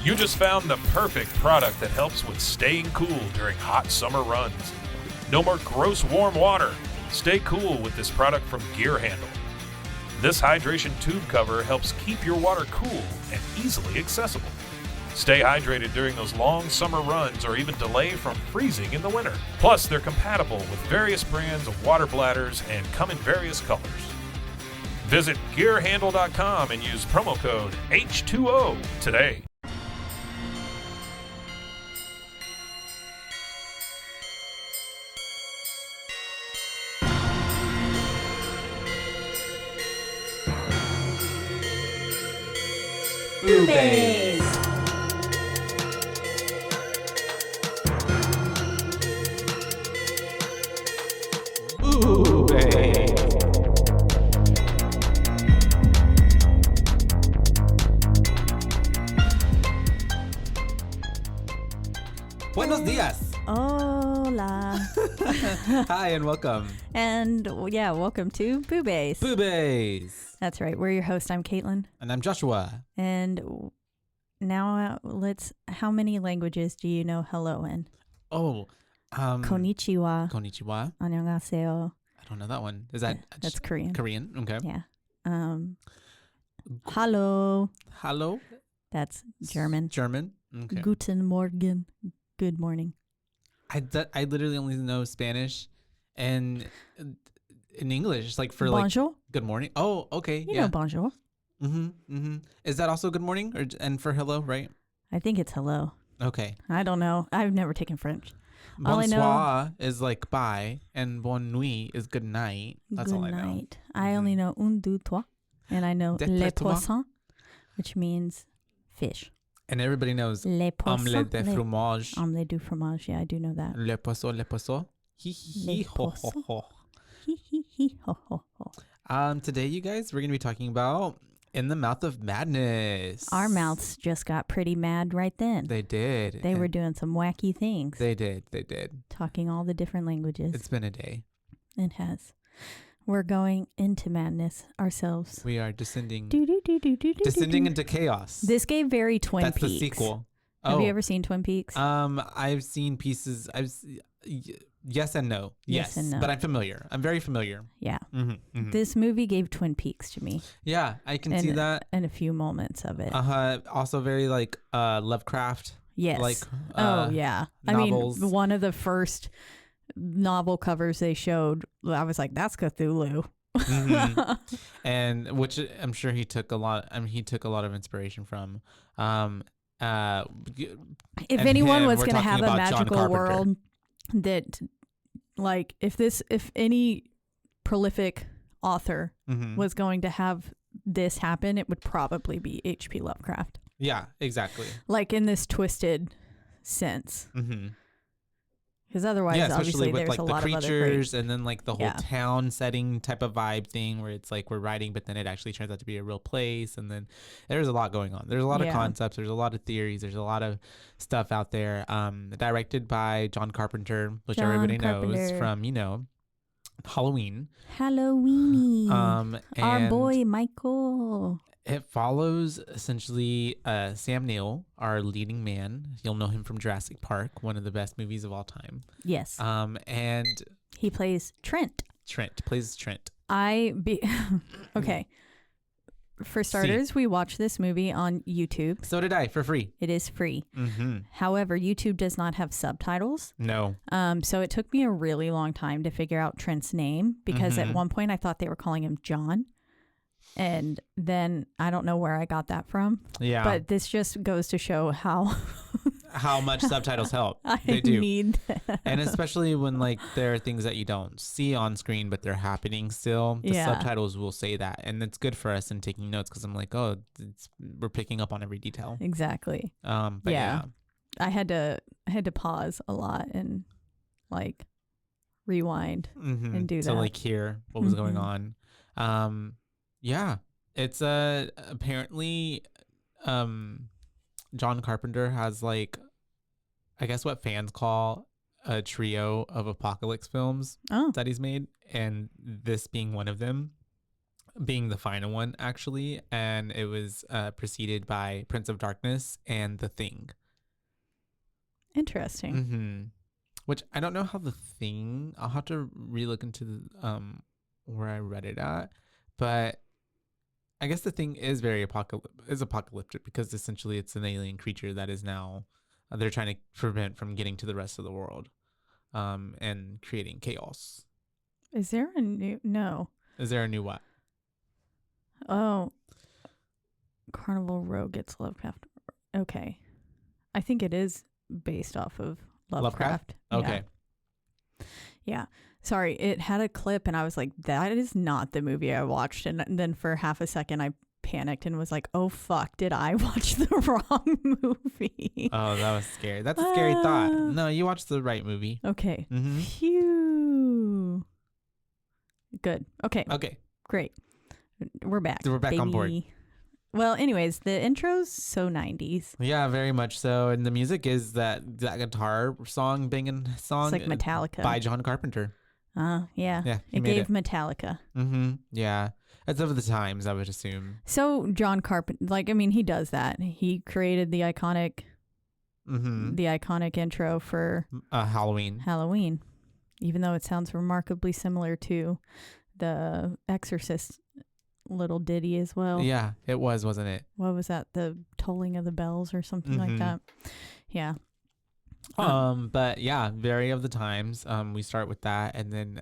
You just found the perfect product that helps with staying cool during hot summer runs. No more gross warm water. Stay cool with this product from Gear Handle. This hydration tube cover helps keep your water cool and easily accessible. Stay hydrated during those long summer runs or even delay from freezing in the winter. Plus, they're compatible with various brands of water bladders and come in various colors. Visit gearhandle.com and use promo code H2O today. BooBaes. BooBaes. Buenos dias. Hola. Hi and welcome. And yeah, welcome to BooBaes. BooBaes. That's right. We're your host. I'm Caitlin. And I'm Joshua. And now how many languages do you know hello in? Konnichiwa. Konnichiwa. 안녕하세요. I don't know that one. Is that that's Korean. Korean? Okay. Yeah. Hallo. Hello. That's German. German. Okay. Guten Morgen. Good morning. I literally only know Spanish and in English. It's like for bonjour. Like good morning. Oh, okay. You know bonjour. Is that also good morning and for hello, right? I think it's hello. Okay. I don't know. I've never taken French. Bonsoir is like bye, and bonne nuit is good night. That's good all I know. Night. I only know un, deux, trois, and I know les poissons, which means fish. And everybody knows Les poissons. omelette de fromage. Omelette du fromage. Yeah, I do know that. Le poisson, le poisson. Hi hi ho ho ho. Hi hi hi ho ho ho. Today, you guys, we're gonna be talking about In the Mouth of Madness. Our mouths just got pretty mad right then. They did. They were doing some wacky things. They did. They did. Talking all the different languages. It's been a day. It has. We're going into madness ourselves. We are descending. Descending into chaos. This gave very Twin Peaks. That's the sequel. Have you ever seen Twin Peaks? I've seen pieces. Yes and no. Yes and no. But I'm familiar. I'm very familiar. Yeah. Mm-hmm. This movie gave Twin Peaks to me. Yeah, I can see that. And a few moments of it. Also very like Lovecraft. Yes. Like oh yeah. novels. I mean, one of the first novel covers they showed, I was like, that's Cthulhu. Mm-hmm. And which I'm sure he took a lot. I mean, he took a lot of inspiration from. If anyone was going to have a magical world that, like, if any prolific author was going to have this happen, it would probably be H.P. Lovecraft. Yeah, exactly. Like in this twisted sense. Mm-hmm. Because otherwise, obviously, with there's like a the lot creatures of other and then like the whole town setting type of vibe thing where it's like we're writing, but then it actually turns out to be a real place. And then there's a lot going on. There's a lot of concepts. There's a lot of theories. There's a lot of stuff out there. Directed by John Carpenter, which everybody knows from, Halloween. Halloweeny. Our boy Michael. It follows essentially Sam Neill, our leading man. You'll know him from Jurassic Park, one of the best movies of all time. Yes. And he plays Trent. Plays Trent. Okay. For starters, we watched this movie on YouTube. So did I, for free. It is free. Mm-hmm. However, YouTube does not have subtitles. No. So it took me a really long time to figure out Trent's name because at one point I thought they were calling him John. And then I don't know where I got that from. Yeah. But this just goes to show how much subtitles help. They do. Need that. And especially when like there are things that you don't see on screen, but they're happening still. The subtitles will say that. And it's good for us in taking notes because I'm like, we're picking up on every detail. Exactly. But yeah. I had to pause a lot and like rewind and do that. To like hear what was going on. Yeah, it's apparently John Carpenter has like, I guess what fans call a trio of apocalypse films that he's made, and this being one of them. being the final one, actually. And it was preceded by Prince of Darkness and The Thing. Interesting. Mm-hmm. Which I don't know how The Thing, I'll have to relook into where I read it at. But I guess The Thing is very apocalyptic because essentially it's an alien creature that is now, they're trying to prevent from getting to the rest of the world and creating chaos. Is there a new, no. Is there a new what? Oh, Carnival Row gets Lovecraft. Okay. I think it is based off of Lovecraft. Okay. Yeah. Sorry, it had a clip and I was like, that is not the movie I watched. And then for half a second I panicked and was like, oh fuck, did I watch the wrong movie? Oh, that was scary. That's a scary thought. No, you watched the right movie. Okay. Mm-hmm. Phew. Good. Okay. Great. We're back. We're back on board. Well, anyways, the intro's so 90s. Yeah, very much so. And the music is that guitar song, banging song. It's like Metallica. By John Carpenter. Yeah. Yeah, it gave Metallica. Mm-hmm. Yeah. It's of the times, I would assume. So John Carpenter, like, I mean, he does that. He created the iconic intro for Halloween. Even though it sounds remarkably similar to the Exorcist little ditty as well. Yeah, it was, wasn't it? What was that? The tolling of the bells or something like that. Yeah. But yeah, very of the times. We start with that, and then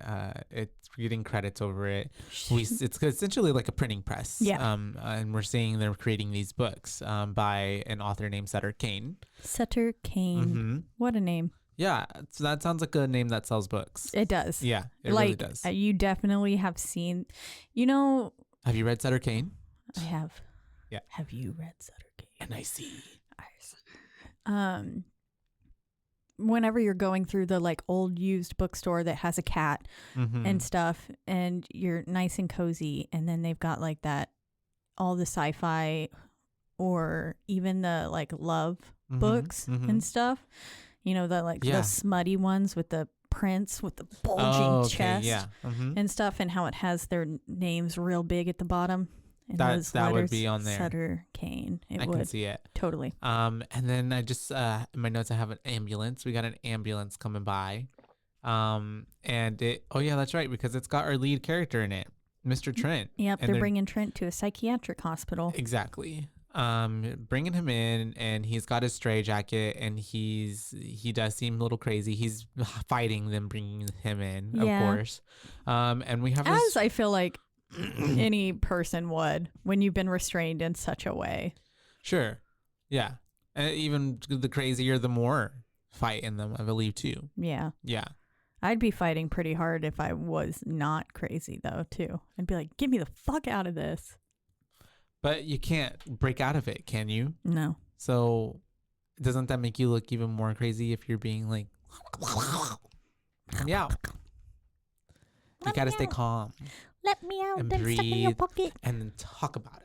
it's getting credits over it. It's essentially like a printing press. Yeah. And we're seeing they're creating these books by an author named Sutter Kane. Sutter Kane. Mm-hmm. What a name. Yeah, so that sounds like a name that sells books. It does. Yeah, it really does. You definitely have seen, Have you read Sutter Kane? I have. Yeah. Have you read Sutter Kane? And I see. Whenever you're going through the like old used bookstore that has a cat and stuff, and you're nice and cozy, and then they've got like that, all the sci-fi or even the like love books and stuff. The smutty ones with the prints with the bulging chest and stuff, and how it has their names real big at the bottom. And that would be on there. Sutter Kane. I can see it. Totally. And then I just in my notes I have an ambulance. We got an ambulance coming by. And that's right, because it's got our lead character in it, Mr. Trent. Yep, and they're bringing Trent to a psychiatric hospital. Exactly. Bringing him in, and he's got his stray jacket, and he does seem a little crazy. He's fighting them bringing him in, of course. And we have I feel like any person would when you've been restrained in such a way. Sure. Yeah. And even the crazier, the more fight in them, I believe, too. Yeah. Yeah. I'd be fighting pretty hard if I was not crazy, though, too. I'd be like, get me the fuck out of this. But you can't break out of it, can you? No. So doesn't that make you look even more crazy if you're being like, yeah. You got to stay calm. Let me out and breathe, stuck in your pocket. And then talk about it.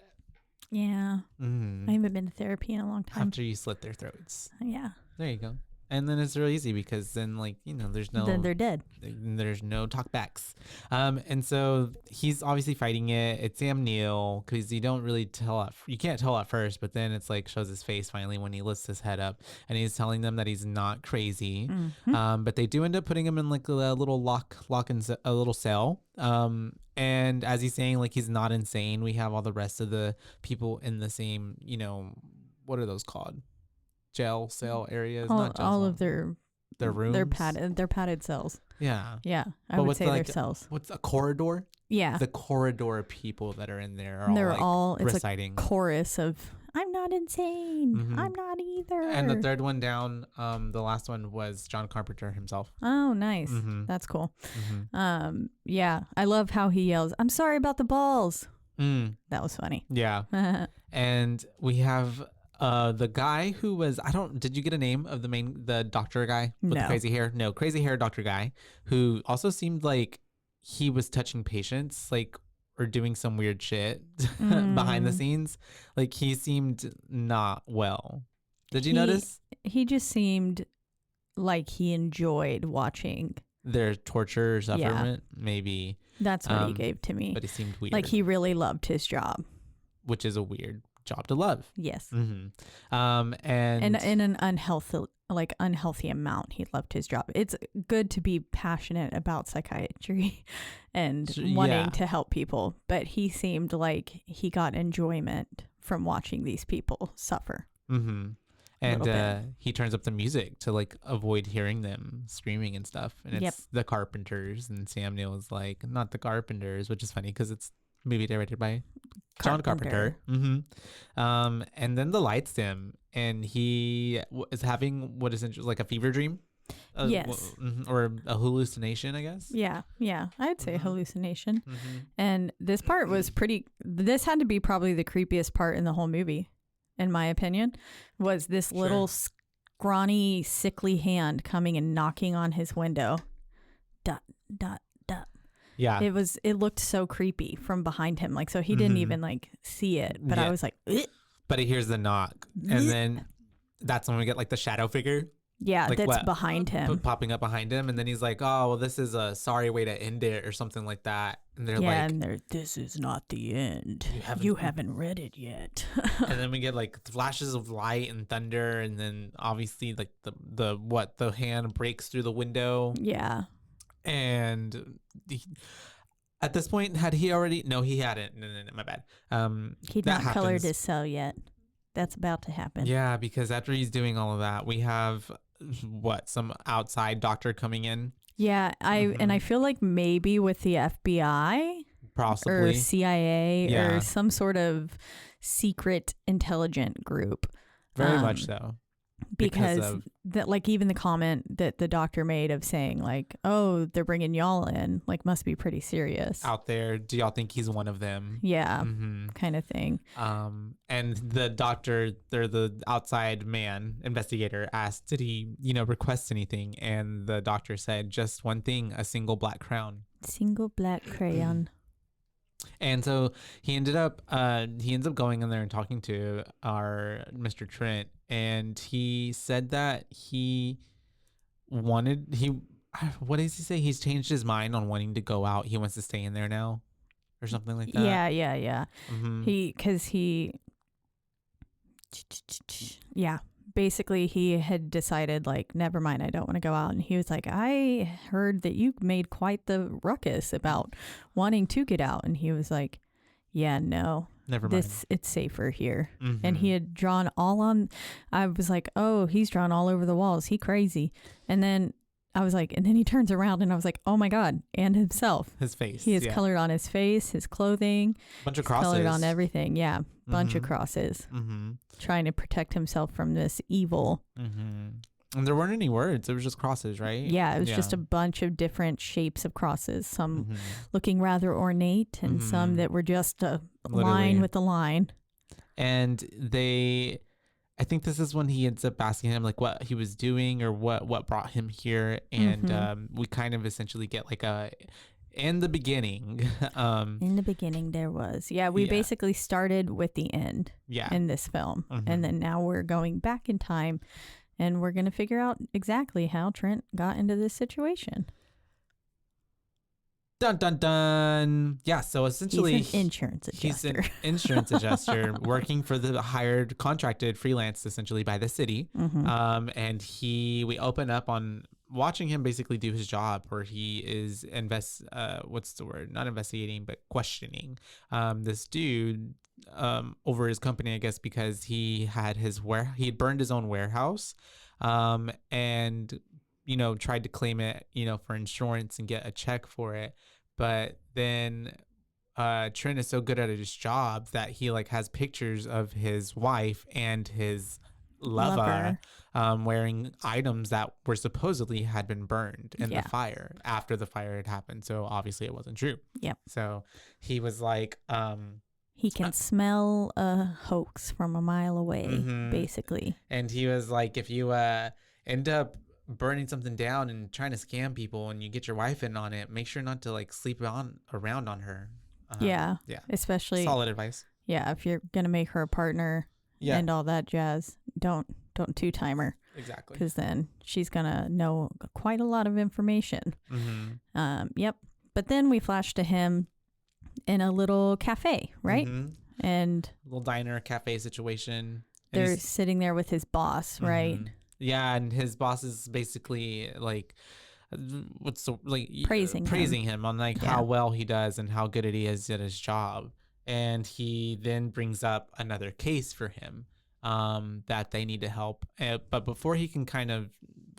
Yeah. I haven't been to therapy in a long time. After you slit their throats. Yeah. There you go. And then it's real easy because then, there's no... Then they're dead. There's no talkbacks. And so he's obviously fighting it. It's Sam Neill, because you don't really tell... You can't tell at first, but then it's like shows his face finally when he lifts his head up. And he's telling them that he's not crazy. But they do end up putting him in like a little a little cell. And as he's saying, like, he's not insane, we have all the rest of the people in the same, what are those called? Jail cell areas, not jail all cell. Of their rooms, they're padded cells. Yeah, I would say they're cells. What's a corridor? Yeah, the corridor people that are in there are all reciting. It's a chorus of "I'm not insane, I'm not either." And the third one down, the last one was John Carpenter himself. Oh, nice, that's cool. Yeah, I love how he yells, "I'm sorry about the balls." That was funny. Yeah, and we have. The guy who was, did you get a name of the doctor guy with the crazy hair? No, crazy hair doctor guy who also seemed like he was touching patients, like, or doing some weird shit behind the scenes. Like, he seemed not well. Did you notice? He just seemed like he enjoyed watching their torture or sufferment, maybe. That's what he gave to me. But it seemed weird. Like he really loved his job. Which is a weird job to love. Yes. And in an unhealthy amount, he loved his job. It's good to be passionate about psychiatry and wanting to help people, but he seemed like he got enjoyment from watching these people suffer. And he turns up the music to like avoid hearing them screaming and stuff. And it's the Carpenters, and Sam Neill is like, not the Carpenters, which is funny because it's a movie directed by John Carpenter. And then the lights dim, and he is having what is like a fever dream. Yes. Or a hallucination, I guess. Yeah. I'd say hallucination. And this part was this had to be probably the creepiest part in the whole movie, in my opinion, was this little scrawny, sickly hand coming and knocking on his window. Dot, dot, dot. Yeah. It looked so creepy from behind him. Like, so he didn't even like see it, but I was like, ugh. But he hears the knock, and then that's when we get like the shadow figure. Yeah, like that's behind him. Popping up behind him, and then he's like, oh, well, this is a sorry way to end it or something like that. And they're this is not the end. You haven't read it yet. And then we get like flashes of light and thunder, and then obviously like the hand breaks through the window. Yeah. And at this point, had he already? No, he hadn't. No, my bad. He'd not colored his cell yet. That's about to happen. Yeah, because after he's doing all of that, we have some outside doctor coming in. Yeah, and I feel like maybe with the FBI, possibly, or CIA, or some sort of secret intelligent group. Very much so. Because that, like, even the comment that the doctor made of saying like, oh, they're bringing y'all in, like, must be pretty serious out there. Do y'all think he's one of them? Yeah. Kind of thing. And the doctor, the outside investigator asked, did he, request anything? And the doctor said just one thing, a single black crown. Single black crayon. And so he ends up going in there and talking to our Mr. Trent, and he said that what does he say? He's changed his mind on wanting to go out. He wants to stay in there now, or something like that. Yeah. Basically he had decided like, never mind, I don't want to go out. And he was like, I heard that you made quite the ruckus about wanting to get out. And he was like, yeah, no, never mind. It's safer here. And he had drawn I was like, oh, he's drawn all over the walls. He crazy. And then I was like, and then he turns around and I was like, oh my God. And himself. His face. He has colored on his face, his clothing. Bunch of crosses. Colored on everything. Yeah. Bunch of crosses. Trying to protect himself from this evil. And there weren't any words. It was just crosses, right? Yeah. It was just a bunch of different shapes of crosses. Some looking rather ornate and some that were just a line with a line. And I think this is when he ends up asking him like what he was doing or what brought him here, and we kind of essentially get like in the beginning. In the beginning there was. We basically started with the end in this film. And then now we're going back in time and we're going to figure out exactly how Trent got into this situation. Dun, dun, dun. Yeah, so essentially he's an insurance adjuster. He's an insurance adjuster working for the hired, contracted freelance essentially by the city. And we open up on watching him basically do his job where he is not investigating, but questioning this dude over his company, I guess, because he had he burned his own warehouse and tried to claim it, for insurance and get a check for it. But then Trent is so good at his job that he like has pictures of his wife and his lover. Wearing items that were supposedly had been burned in the fire after the fire had happened. So obviously it wasn't true. Yep. So he was like, he can smell a hoax from a mile away, basically. And he was like, if you end up burning something down and trying to scam people and you get your wife in on it, make sure not to like sleep around on her. Especially solid advice. If you're gonna make her a partner and all that jazz, don't two-time her. Exactly. Because then she's gonna know quite a lot of information. But then we flash to him in a little cafe, right? And little diner cafe situation. They're sitting there with his boss, right? Yeah, and his boss is basically like praising him on like how well he does and how good he is at his job. And he then brings up another case for him that they need to help. But before he can kind of,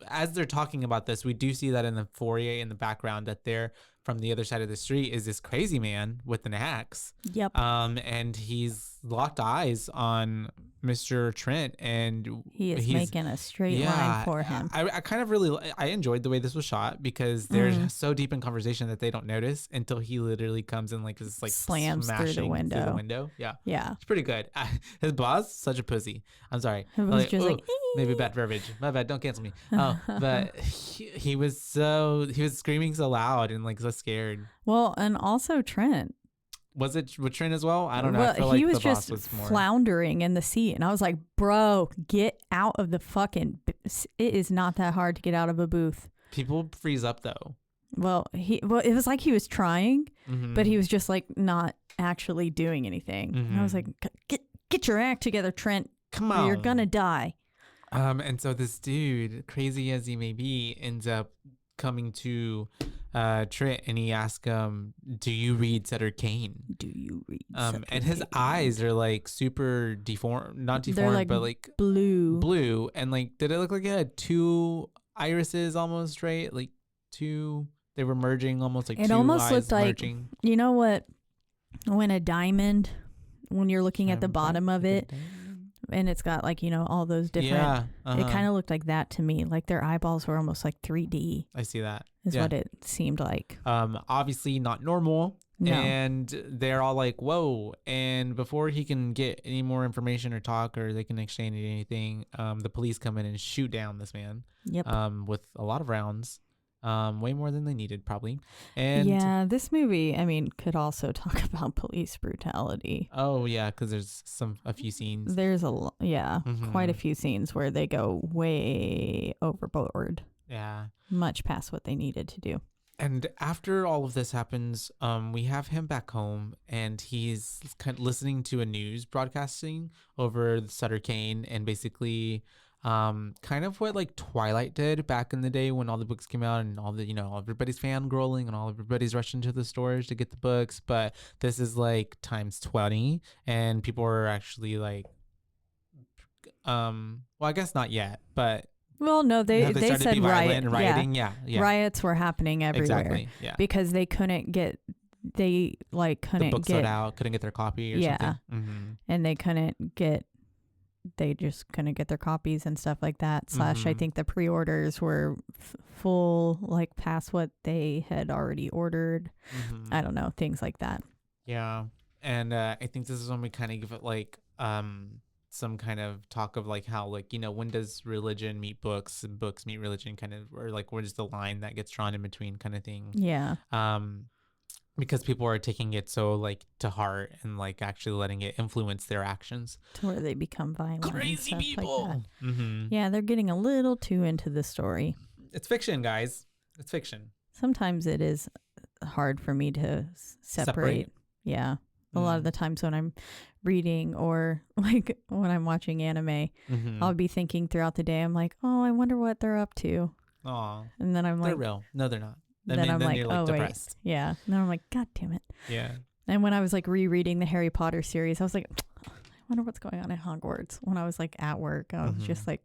as they're talking about this, we do see that in the foyer in the background that they're from the other side of the street is this crazy man with an axe. Yep. And he's locked eyes on Mr. Trent, and he's making a straight line for him. I kind of really I enjoyed the way this was shot because they're so deep in conversation that they don't notice until he literally comes in like this like slams through the window. Yeah, it's pretty good. His boss, such a pussy. I'm sorry. Like, maybe bad verbiage. My bad. Don't cancel me. But he was screaming so loud and like so scared. Well, and also Trent. Was it with Trent as well? I don't know. Well, I feel he like was just floundering in the seat, and I was like, "Bro, get out of the fucking." It is not that hard to get out of a booth. People freeze up though. Well, it was like he was trying, but he was just like not actually doing anything. And I was like, "Get your act together, Trent. Come on, or you're gonna die." And so this dude, crazy as he may be, ends up coming to Trent, and he asks him, "Do you read Sutter Kane? Do you read?" And his eyes are like super deformed, not deformed, like but like blue. And like, did it look like it had two irises almost, right? Like two, they were merging almost like. It two almost eyes looked merging. Like, you know what? When a diamond, when you're looking at the bottom of it. And it's got like, you know, all those different, it kind of looked like that to me. Like their eyeballs were almost like 3D. I see that. Is what it seemed like. Obviously not normal. No. And they're all like, whoa. And before he can get any more information or talk or they can exchange anything, the police come in and shoot down this man. Yep. With a lot of rounds. Way more than they needed, probably. And yeah, this movie, I mean, could also talk about police brutality. Oh yeah, because there's a few scenes. There's quite a few scenes where they go way overboard. Yeah, much past what they needed to do. And after all of this happens, we have him back home, and he's kind of listening to a news broadcasting over the Sutter Kane, and basically. Kind of what like Twilight did back in the day when all the books came out and all the, you know, everybody's fangirling and everybody's rushing to the stores to get the books. But this is like times 20 and people are actually like, well, I guess not yet, but. Well, no, they said rioting. Yeah. Riots were happening everywhere. Exactly. Yeah. Because they couldn't get, the books sold out, couldn't get their copy or something. And they just couldn't get their copies and stuff like that. / I think the pre-orders were full, like past what they had already ordered. I don't know, things like that. Yeah. And I think this is when we kind of give it like some kind of talk of like how, like, you know, when does religion meet books and books meet religion, kind of, or like where's the line that gets drawn in between, kind of thing. Yeah. Because people are taking it so like to heart and like actually letting it influence their actions to where they become violent. Crazy people. Like yeah, they're getting a little too into the story. It's fiction, guys. It's fiction. Sometimes it is hard for me to separate. Yeah. A lot of the times when I'm reading or like when I'm watching anime, I'll be thinking throughout the day, I'm like, oh, I wonder what they're up to. Aw. And then I'm like, they're real. No, they're not. Then I'm like, you're like depressed. Wait. Yeah. And then I'm like, God damn it. Yeah. And when I was like rereading the Harry Potter series, I was like, I wonder what's going on at Hogwarts. When I was like at work, I was just like,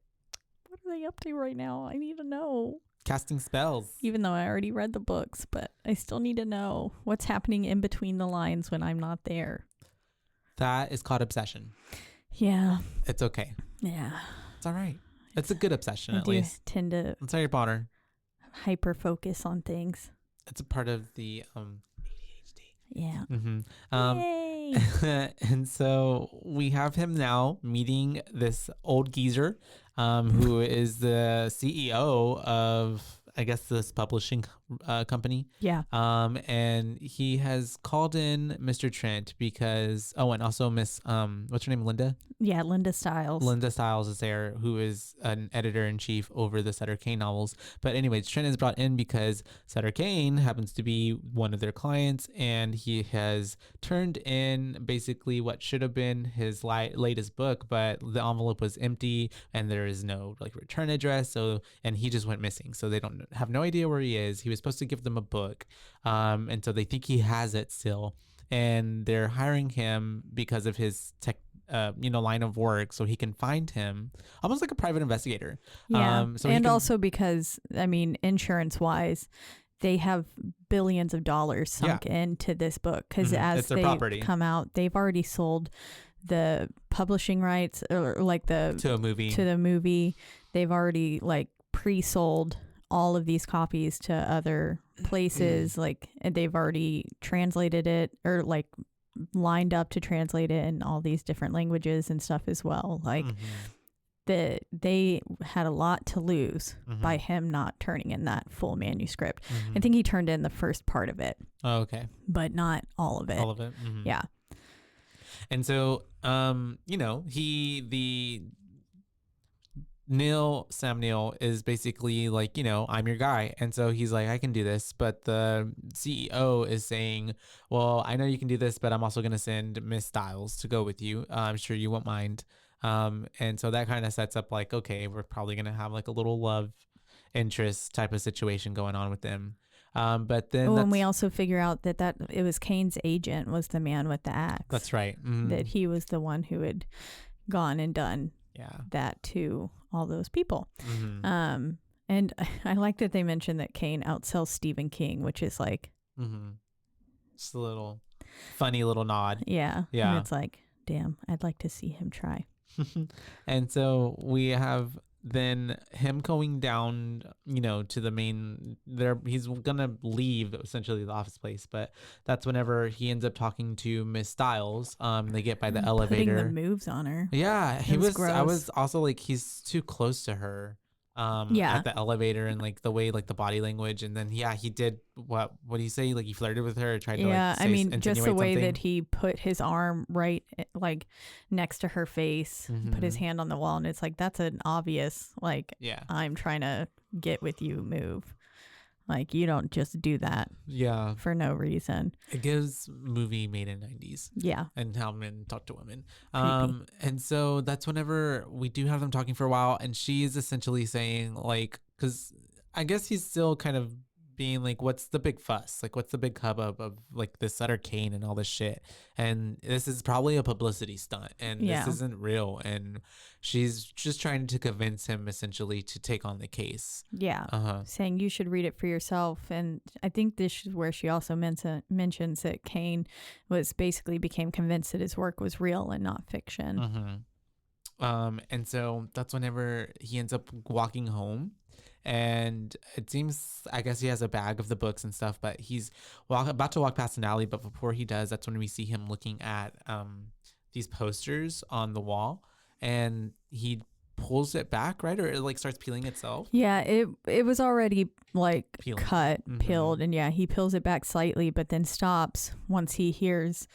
what are they up to right now? I need to know. Casting spells. Even though I already read the books, but I still need to know what's happening in between the lines when I'm not there. That is called obsession. Yeah. It's okay. Yeah. It's all right. It's a good obsession, at least. I tend to. It's Harry Potter. Hyper focus on things. It's a part of the ADHD. Yeah. Yay. And so we have him now meeting this old geezer who is the CEO of I guess this publishing company. Yeah. And he has called in Mr. Trent because and also Miss what's her name, Linda? Yeah, Linda Stiles. Linda Stiles is there, who is an editor-in-chief over the Sutter Kane novels. But anyways, Trent is brought in because Sutter Kane happens to be one of their clients, and he has turned in basically what should have been his latest book, but the envelope was empty and there is no like return address. So, and he just went missing. So they don't have no idea where he is. He was supposed to give them a book. And so they think he has it still. And they're hiring him because of his line of work, so he can find him almost like a private investigator. Yeah. Also because, I mean, insurance wise, they have billions of dollars sunk into this book because as they come out, they've already sold the publishing rights or like to the movie. They've already like pre-sold all of these copies to other places, like, and they've already translated it or like lined up to translate it in all these different languages and stuff as well. Like they had a lot to lose by him not turning in that full manuscript. I think he turned in the first part of it. Oh, okay. But not all of it. All of it. Yeah. And so, Sam Neill is basically like, I'm your guy. And so he's like, I can do this. But the CEO is saying, well, I know you can do this, but I'm also going to send Miss Stiles to go with you. I'm sure you won't mind. And so that kind of sets up like, okay, we're probably going to have like a little love interest type of situation going on with them. But then and we also figure out that it was Kane's agent was the man with the axe. That's right. That he was the one who had gone and done that to all those people. And I like that they mentioned that Kane outsells Stephen King, which is like just a little funny little nod. Yeah. And it's like, damn, I'd like to see him try. And so we have then him going down, to the main there. He's gonna leave essentially the office place, but that's whenever he ends up talking to Miss Stiles. They get by the elevator. Putting the moves on her. Yeah, he was. Gross. I was also like, he's too close to her. At the elevator and like the way like the body language, and then he did what do you say, like he flirted with her, tried to I mean just the way that he put his arm right like next to her face, put his hand on the wall, and it's like that's an obvious like I'm trying to get with you move. Like you don't just do that for no reason. It gives movie made in 90s. Yeah. And how men talk to women. And so that's whenever we do have them talking for a while, and she's essentially saying like, because I guess he's still kind of being like, what's the big fuss? Like, what's the big hubbub of like this Sutter Kane and all this shit? And this is probably a publicity stunt, and this isn't real. And she's just trying to convince him essentially to take on the case. Yeah. Saying you should read it for yourself. And I think this is where she also mentions that Kane became convinced that his work was real and not fiction. And so that's whenever he ends up walking home. And it seems, I guess he has a bag of the books and stuff, but he's about to walk past an alley. But before he does, that's when we see him looking at these posters on the wall, and he pulls it back, right? Or it like starts peeling itself. Yeah, it was already like peeled. And he peels it back slightly, but then stops once he hears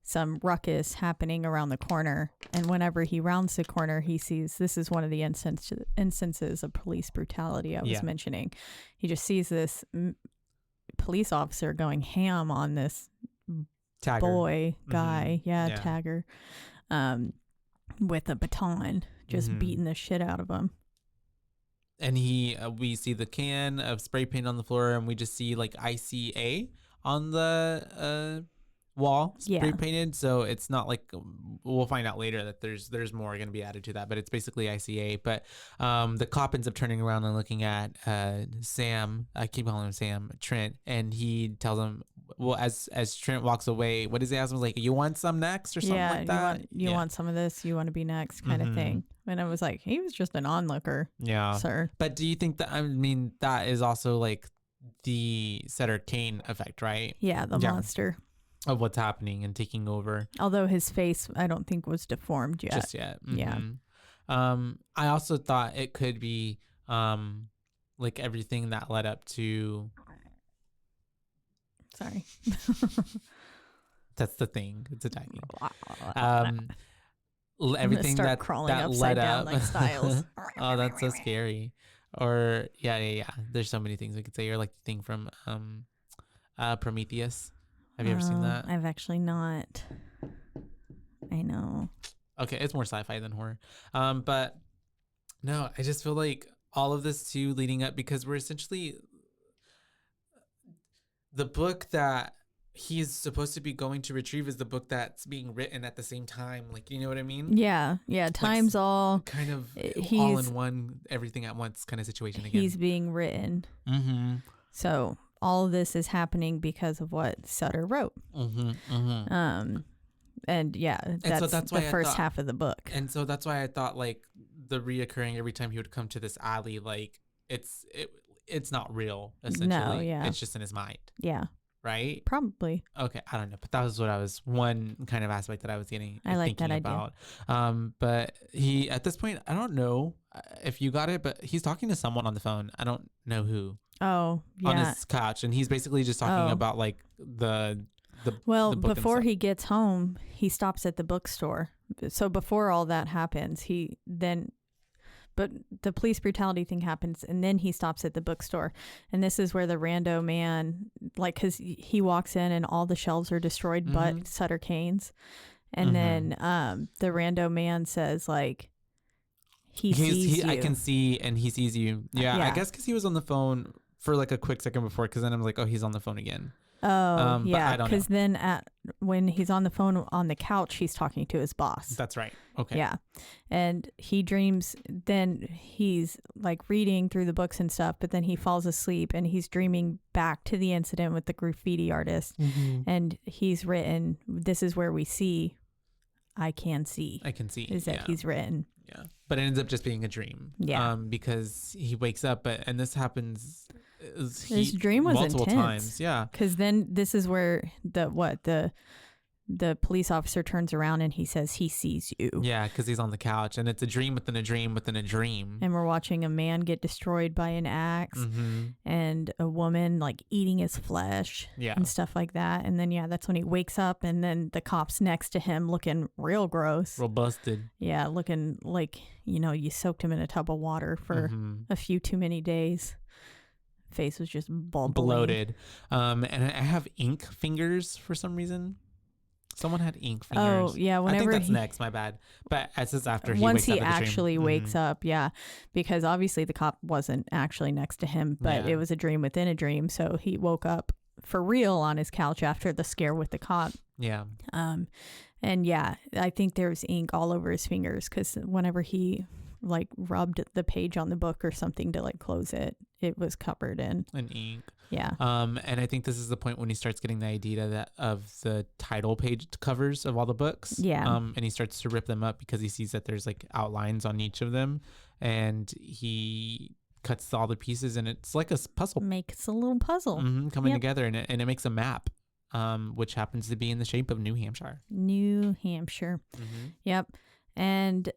some ruckus happening around the corner. And whenever he rounds the corner, he sees this is one of the instances of police brutality I was mentioning. He just sees this police officer going ham on this boy guy, Tagger, with a baton, just beating the shit out of him. And we see the can of spray paint on the floor, and we just see like ICA on the wall spray painted. So it's not like, we'll find out later that there's more going to be added to that, but it's basically ICA. But the cop ends up turning around and looking at Sam, I keep calling him Sam, Trent, and he tells him, well, as Trent walks away, what does he ask him, like, you want some next or something like that? You want some of this, you want to be next kind of thing. And I was like, he was just an onlooker, sir. But do you think that, I mean, that is also like the Sutter Kane effect, right? Yeah, the monster of what's happening and taking over. Although his face, I don't think was deformed yet. Just yet. Yeah. I also thought it could be like everything that led up to. Sorry. That's the thing. It's attacking. I'm Everything start that crawling that upside led down up. like Styles. Oh, that's so scary. Or yeah. There's so many things we could say. Or like the thing from Prometheus. Have you ever seen that? I've actually not. I know. Okay, it's more sci-fi than horror. But no, I just feel like all of this too leading up, because we're essentially the book that he's supposed to be going to retrieve is the book that's being written at the same time. Like, you know what I mean? Yeah. Time's like, all kind of all in one, everything at once kind of situation again. He's being written. Mm-hmm. So all of this is happening because of what Sutter wrote. And yeah, that's the first half of the book. And so that's why I thought like the reoccurring every time he would come to this alley, like it's not real, essentially. No, yeah. It's just in his mind. Yeah. Right? Probably. Okay, I don't know, but that was what I was one kind of aspect that I was thinking that about. But he at this point, I don't know if you got it, but he's talking to someone on the phone. I don't know who. Oh, yeah. On his couch, and he's basically just talking about like the book before he gets home, he stops at the bookstore. So before all that happens, but the police brutality thing happens, and then he stops at the bookstore. And this is where the rando man, like, because he walks in and all the shelves are destroyed but Sutter Kane's. And then the rando man says, like, he sees you. I can see, and he sees you. Yeah. I guess because he was on the phone for like a quick second before, because then I'm like, oh, he's on the phone again. Oh, yeah, because then when he's on the phone on the couch, he's talking to his boss. That's right. Okay. Yeah. And he dreams, then he's like reading through the books and stuff, but then he falls asleep and he's dreaming back to the incident with the graffiti artist. And he's written, this is where we see, I can see. Is that he's written. Yeah. But it ends up just being a dream. Yeah. Because he wakes up, and this happens... His dream was multiple intense. Times, yeah. Because then this is where the police officer turns around and he says he sees you. Yeah, because he's on the couch, and it's a dream within a dream within a dream. And we're watching a man get destroyed by an axe, and a woman like eating his flesh, and stuff like that. And then that's when he wakes up, and then the cop's next to him looking real gross, real busted. Yeah, looking like you soaked him in a tub of water for a few too many days. Face was just bloated. And I have ink fingers for some reason. Someone had ink fingers. Oh yeah, whenever I think that's next. My bad. But as is after once he actually wakes up, because obviously the cop wasn't actually next to him, but it was a dream within a dream. So he woke up for real on his couch after the scare with the cop. Yeah. And I think there's ink all over his fingers because whenever he like rubbed the page on the book or something to like close it, it was covered in ink. Yeah. And I think this is the point when he starts getting the idea of the title page covers of all the books. Yeah. And he starts to rip them up because he sees that there's like outlines on each of them, and he cuts all the pieces, and it's like a puzzle. Makes a little puzzle coming together, and it makes a map, which happens to be in the shape of New Hampshire. New Hampshire. Yep. And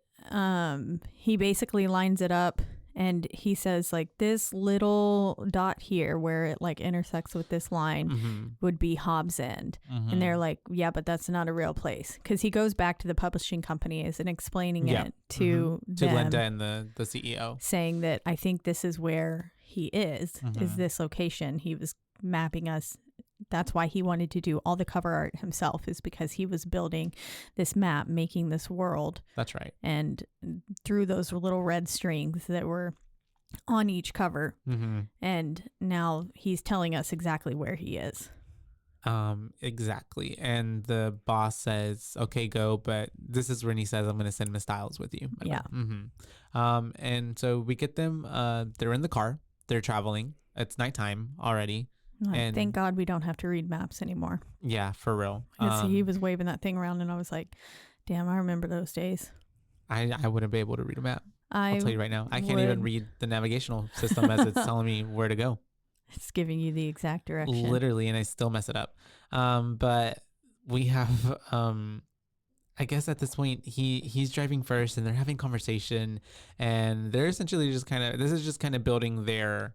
he basically lines it up, and he says like this little dot here where it like intersects with this line would be Hobbs End. And they're like, yeah, but that's not a real place, because he goes back to the publishing companies and explaining it to Linda and the CEO, saying that I think this is where he is this location. He was mapping us. That's why he wanted to do all the cover art himself, is because he was building this map, making this world. That's right. And through those little red strings that were on each cover. And now he's telling us exactly where he is. Exactly. And the boss says, okay, go. But this is when he says, I'm going to send Miss Styles with you. Yeah. And so we get them, they're in the car, they're traveling. It's nighttime already. And thank God we don't have to read maps anymore. Yeah, for real. He was waving that thing around, and I was like, damn, I remember those days. I wouldn't be able to read a map. I'll tell you right now. I can't even read the navigational system as it's telling me where to go. It's giving you the exact direction. Literally, and I still mess it up. But we have I guess at this point he's driving first, and they're having conversation, and they're essentially just kind of building their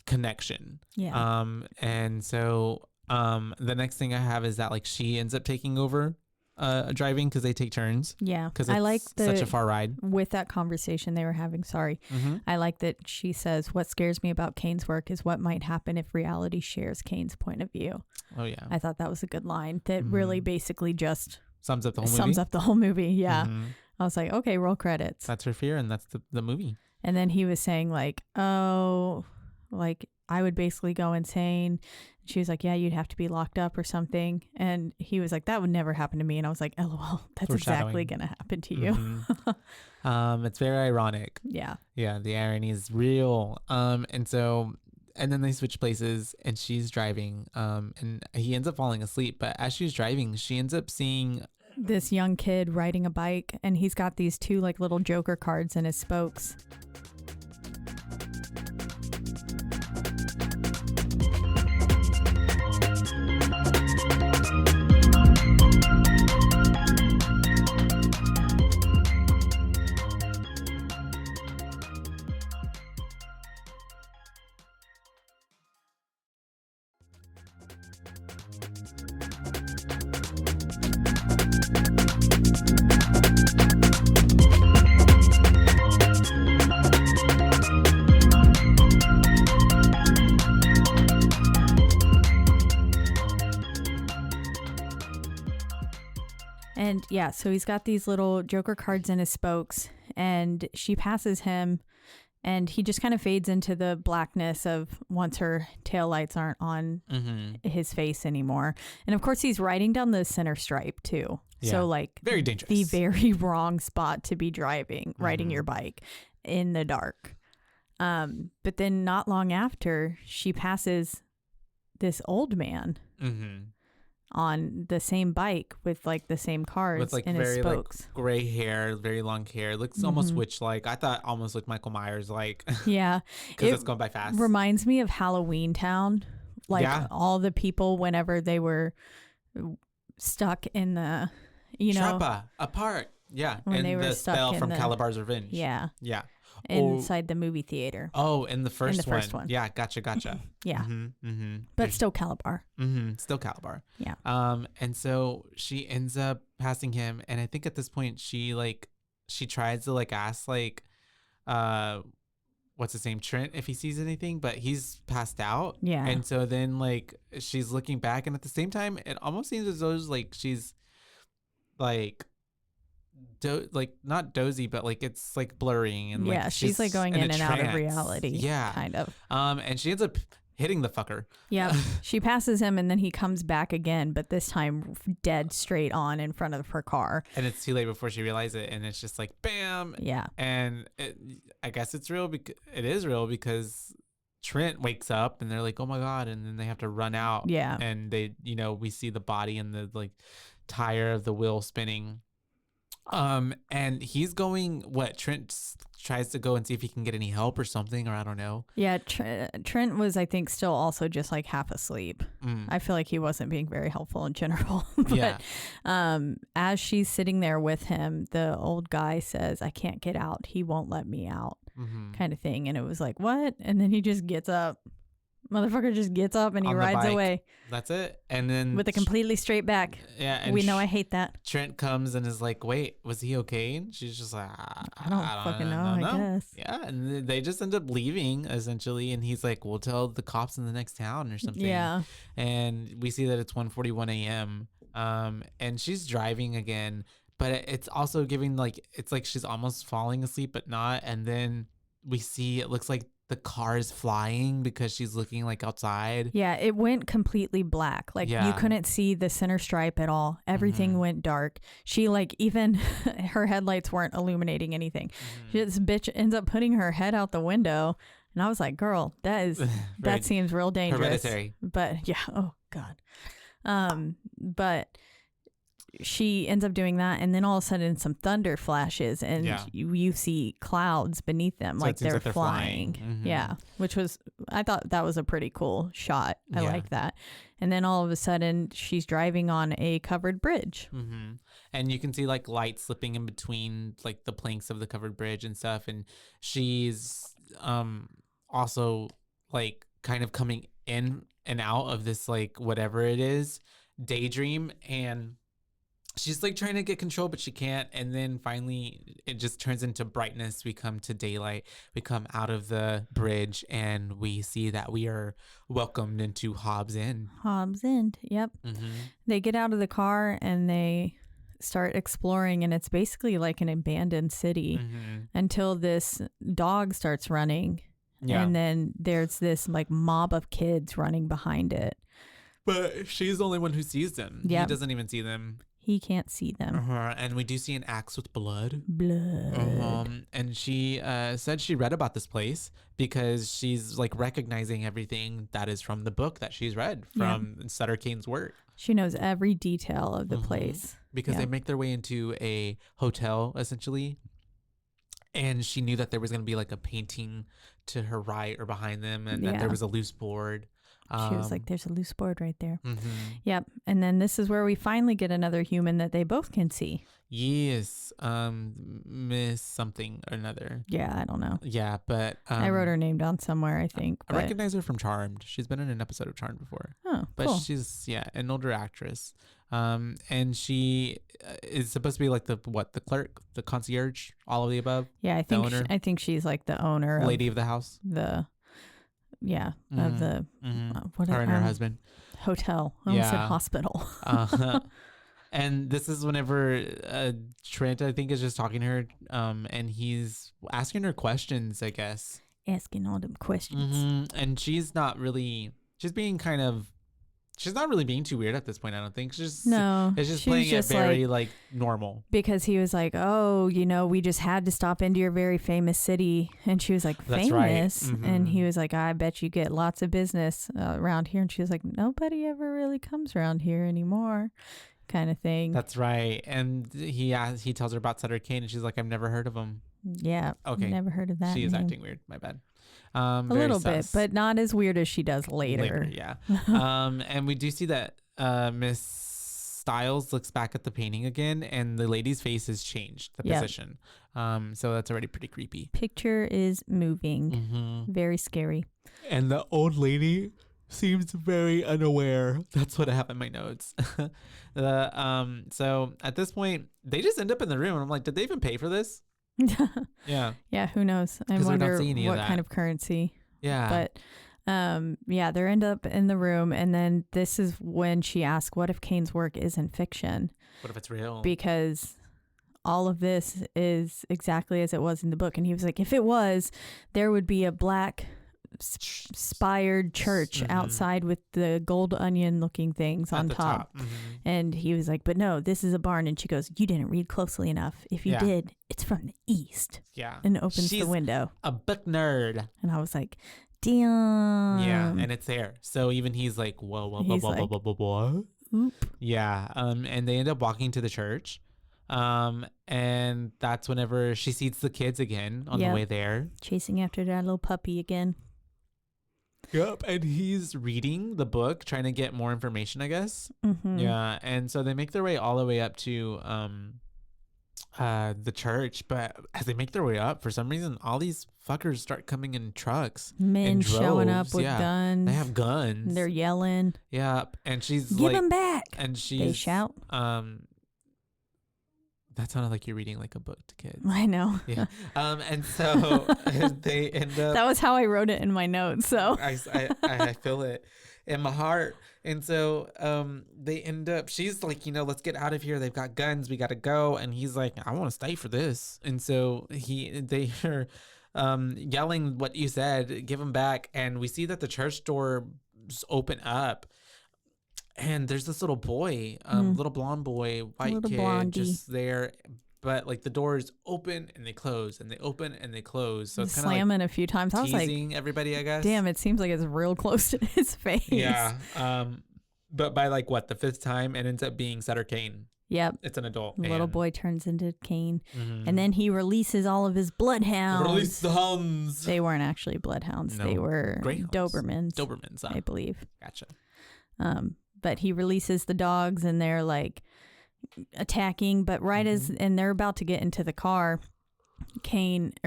connection. Yeah. And so the next thing I have is that like she ends up taking over driving because they take turns. Yeah. Because I like such a far ride. With that conversation they were having, I like that she says, what scares me about Kane's work is what might happen if reality shares Kane's point of view. Oh yeah. I thought that was a good line that really basically just sums up the whole movie. Yeah. I was like, okay, roll credits. That's her fear, and that's the movie. And then he was saying like, oh, like I would basically go insane. She was like, yeah, you'd have to be locked up or something. And he was like, that would never happen to me. And I was like, LOL, that's exactly going to happen to you. It's very ironic. Yeah. Yeah. The irony is real. And then they switch places, and she's driving. And he ends up falling asleep. But as she's driving, she ends up seeing this young kid riding a bike, and he's got these two like little Joker cards in his spokes. And yeah, so he's got these little Joker cards in his spokes, and she passes him, and he just kind of fades into the blackness of once her taillights aren't on his face anymore. And of course, he's riding down the center stripe too. Yeah. So like very dangerous. The very wrong spot to be riding your bike in the dark. But then not long after, she passes this old man. On the same bike with like the same cards with like in his spokes. Like gray hair, very long hair. Looks almost witch-like. I thought almost like Michael Myers, like. Yeah. Because it's going by fast. Reminds me of Halloween Town. Like all the people whenever they were stuck in the, Trappa, apart. Yeah. When and they were the stuck spell from Calabar's Revenge. Yeah. Yeah. Inside the movie theater. Oh, in the first one. Yeah, gotcha. Yeah. But still Calabar. Still Calabar. Yeah. And so she ends up passing him, and I think at this point she tries to like ask like what's his name, Trent, if he sees anything, but he's passed out. Yeah. And so then like she's looking back, and at the same time it almost seems as though like she's like like not dozy, but like it's like blurring, and like she's like going in and out of reality, kind of. And she ends up hitting the fucker. Yeah. She passes him, and then he comes back again, but this time dead straight on in front of her car, and it's too late before she realizes it, and it's just like bam. Yeah. And I guess it's real because it is real because Trent wakes up, and they're like, oh my god, and then they have to run out. Yeah. And they we see the body and the like tire of the wheel spinning. And he's going, Trent tries to go and see if he can get any help or something, or I don't know. Yeah, Trent was, I think, still also just like half asleep. I feel like he wasn't being very helpful in general. But as she's sitting there with him, the old guy says, I can't get out. He won't let me out, kind of thing. And it was like, what? And then he just gets up. Motherfucker just gets up and he rides away. That's it. And then with a completely straight back. Yeah. And we know I hate that. Trent comes and is like, wait, was he okay? And she's just like, I don't fucking know, I guess. Yeah. And they just end up leaving essentially. And he's like, we'll tell the cops in the next town or something. Yeah. And we see that it's 1:41 a.m. And she's driving again, but it's also giving like, it's like she's almost falling asleep, but not. And then we see, it looks like the car is flying because she's looking like outside. Yeah, it went completely black. Like you couldn't see the center stripe at all. Everything went dark. She like even her headlights weren't illuminating anything. This bitch ends up putting her head out the window, and I was like, "Girl, that seems real dangerous." Hereditary. But yeah, oh god. But she ends up doing that, and then all of a sudden some thunder flashes, and you see clouds beneath them, so like they're flying. Yeah, which was I thought that was a pretty cool shot. I like that. And then all of a sudden she's driving on a covered bridge. Mm-hmm. And you can see like light slipping in between like the planks of the covered bridge and stuff. And she's also like kind of coming in and out of this like whatever it is daydream, and she's like trying to get control, but she can't. And then finally it just turns into brightness. We come to daylight. We come out of the bridge and we see that we are welcomed into Hobbs End. Hobbs End. Yep. Mm-hmm. They get out of the car and they start exploring, and it's basically like an abandoned city until this dog starts running. Yeah. And then there's this like mob of kids running behind it. But she's the only one who sees them. Yep. He doesn't even see them. He can't see them. And we do see an axe with blood. And she said she read about this place because she's like recognizing everything that is from the book that she's read from Sutter Kane's work. She knows every detail of the place. Because they make their way into a hotel, essentially. And she knew that there was going to be like a painting to her right or behind them, and that there was a loose board. She was like, there's a loose board right there. Yep. And then this is where we finally get another human that they both can see. Yes. Miss something or another. Yeah, I don't know. Yeah, but I wrote her name down somewhere, I think. I recognize her from Charmed. She's been in an episode of Charmed before. Oh, but cool. She's an older actress. And she is supposed to be like the clerk, the concierge, all of the above. Yeah, I think she's like the owner, lady of the house. Of the her and her husband hotel. I almost said hospital. And this is whenever Trent, I think, is just talking to her, and he's asking her questions, I guess. Asking all them questions. And she's not really being too weird at this point, I don't think. It's just playing it very like normal. Because he was like, oh, we just had to stop into your very famous city. And she was like, famous? Right. And he was like, I bet you get lots of business around here. And she was like, nobody ever really comes around here anymore, kind of thing. That's right. And he tells her about Sutter Kane, and she's like, I've never heard of him. Yeah. Okay. Never heard of that. She is acting weird. My bad. A little bit, but not as weird as she does later. Yeah. And we do see that Miss Stiles looks back at the painting again, and the lady's face has changed the position. So that's already pretty creepy. Picture is moving. Very scary. And the old lady seems very unaware. That's what I have in my notes. So at this point, they just end up in the room, and I'm like, did they even pay for this? Yeah, who knows? I wonder what kind of currency. But they end up in the room, and then this is when she asks, what if Kane's work isn't fiction? What if it's real? Because all of this is exactly as it was in the book. And he was like, if it was, there would be a black spired church outside with the gold onion looking things on top. And he was like, but no, this is a barn. And she goes, you didn't read closely enough. If you did, it's from the east. And opens the window. A book nerd. And I was like, damn. Yeah, and it's there. So even he's like, whoa. Oop. Yeah. And they end up walking to the church. And that's whenever she sees the kids again on the way there. Chasing after that little puppy again. Yep, and he's reading the book, trying to get more information, I guess. Yeah, and so they make their way all the way up to the church, but as they make their way up, for some reason, all these fuckers start coming in trucks. Men showing up with guns. They have guns. They're yelling. Yep, and she's Give them back! And they shout. That sounded like you're reading like a book to kids. I know. Yeah. And so they end up. That was how I wrote it in my notes. So I feel it in my heart. And so they end up. She's like, let's get out of here. They've got guns. We got to go. And he's like, I want to stay for this. And so they are yelling what you said. Give them back. And we see that the church doors open up. And there's this little boy, little blonde boy, white kid, blondie, just there. But like the doors open and they close, and they open and they close. So it's kind of slamming like a few times. I was like, teasing everybody, I guess. Damn, it seems like it's real close to his face. Yeah. But by like what, the 5th time, it ends up being Sutter Kane. Yep. It's an adult. The little boy turns into Kane. And then he releases all of his bloodhounds. Release the hounds. They weren't actually bloodhounds. No, they were Dobermans. Dobermans, I believe. Gotcha. But he releases the dogs and they're like attacking. But and they're about to get into the car, Trent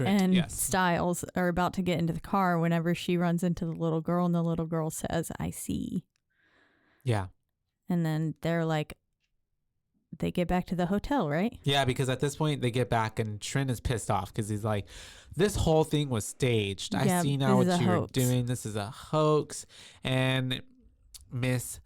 and Stiles are about to get into the car whenever she runs into the little girl, and the little girl says, "I see." Yeah. And then they're like, they get back to the hotel, right? Yeah, because at this point they get back and Trent is pissed off because he's like, this whole thing was staged. I see now what you're doing. This is a hoax. And Miss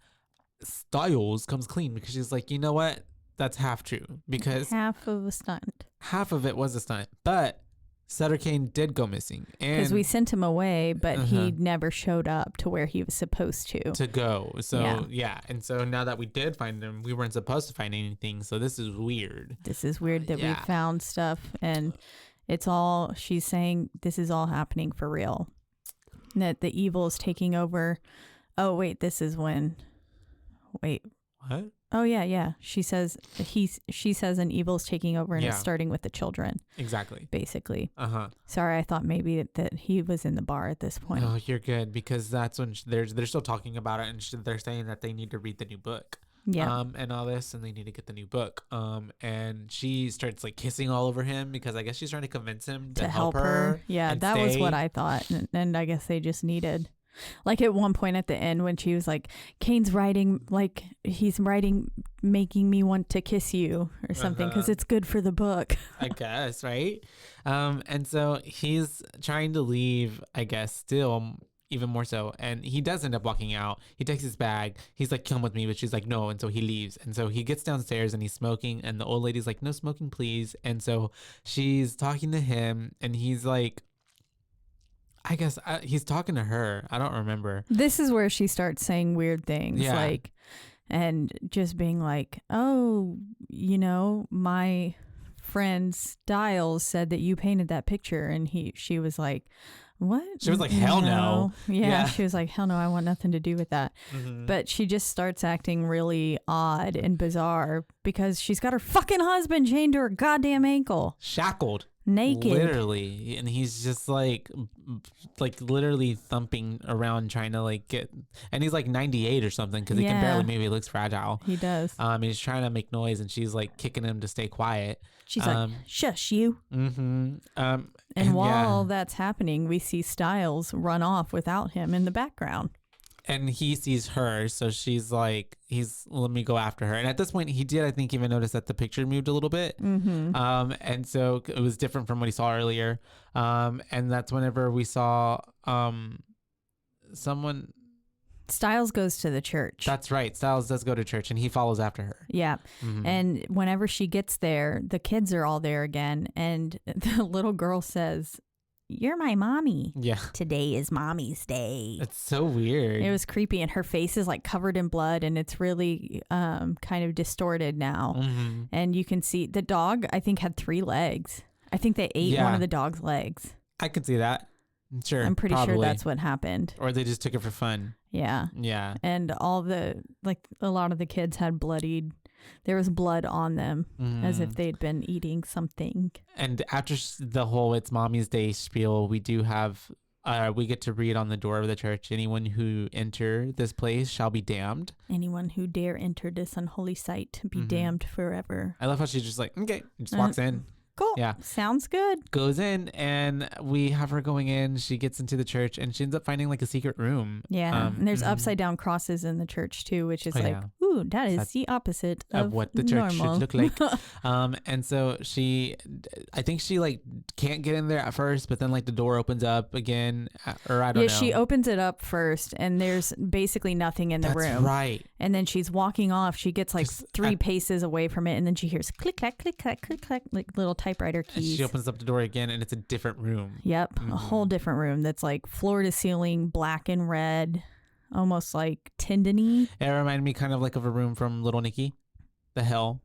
Stiles comes clean because she's like, you know what? That's half true, because half of a stunt. Half of it was a stunt, but Sutter Kane did go missing, because we sent him away, but he never showed up to where he was supposed to go. So and so now that we did find him, we weren't supposed to find anything. So this is weird. This is weird that we found stuff, and it's all, she's saying this is all happening for real. That the evil is taking over. Oh wait, this is when. Wait. What? Oh yeah. She says an evil's taking over, and it's starting with the children. Exactly. Basically. Sorry, I thought maybe that he was in the bar at this point. Oh, you're good, because that's when they're still talking about it, and they're saying that they need to read the new book. Yeah. And all this, and they need to get the new book. And she starts like kissing all over him because I guess she's trying to convince him to help her. Yeah, that was what I thought, and I guess they just needed. Like at one point at the end when she was like, Kane's writing, like he's writing, making me want to kiss you or something because it's good for the book. I guess, right? And so he's trying to leave, I guess, still even more so. And he does end up walking out. He takes his bag. He's like, come with me. But she's like, no. And so he leaves. And so he gets downstairs and he's smoking. And the old lady's like, no smoking, please. And so she's talking to him and he's like, I guess he's talking to her. I don't remember. This is where she starts saying weird things, like, and just being like, oh, you know, my friend Stiles said that you painted that picture. And she was like, what? She was like, hell no. Yeah. She was like, hell no, I want nothing to do with that. But she just starts acting really odd and bizarre because she's got her fucking husband chained to her goddamn ankle. Shackled. Naked. Literally. And he's just like literally thumping around trying to like get, and he's like 98 or something because he can barely, maybe he looks fragile. He does. He's trying to make noise and she's like kicking him to stay quiet. She's like, shush you. And while that's happening, we see Stiles run off without him in the background. And he sees her, so she's like, let me go after her. And at this point, he did, I think, even notice that the picture moved a little bit. And so it was different from what he saw earlier. And that's whenever we saw someone. Stiles goes to the church. That's right. Stiles does go to church, and he follows after her. Yeah. And whenever she gets there, the kids are all there again. And the little girl says, you're my mommy. Yeah. Today is mommy's day. It's so weird. It was creepy. And her face is like covered in blood and it's really kind of distorted now. And you can see the dog, I think, had 3 legs. I think they ate one of the dog's legs. I could see that. Sure. I'm pretty sure that's what happened. Or they just took it for fun. Yeah. Yeah. And all the, like a lot of the kids had bloodied. There was blood on them as if they'd been eating something. And after the whole it's mommy's day spiel, we do have, we get to read on the door of the church, anyone who enter this place shall be damned. Anyone who dare enter this unholy site be damned forever. I love how she's just like, okay, just walks in. Cool. Yeah. Sounds good. Goes in and we have her going in. She gets into the church and she ends up finding like a secret room. Yeah. And there's upside down crosses in the church too, which is ooh, that is the opposite of what the church should look like. And so I think she like can't get in there at first, but then like the door opens up again, or I don't know. Yeah, she opens it up first and there's basically nothing in the room. That's right. And then she's walking off. She gets like 3 paces away from it and then she hears click, clack, click, clack, click, clack, like little typewriter keys. She opens up the door again and it's a different room. Yep. A whole different room that's like floor to ceiling, black and red, almost like tindony. It reminded me kind of like of a room from Little Nicky, the hell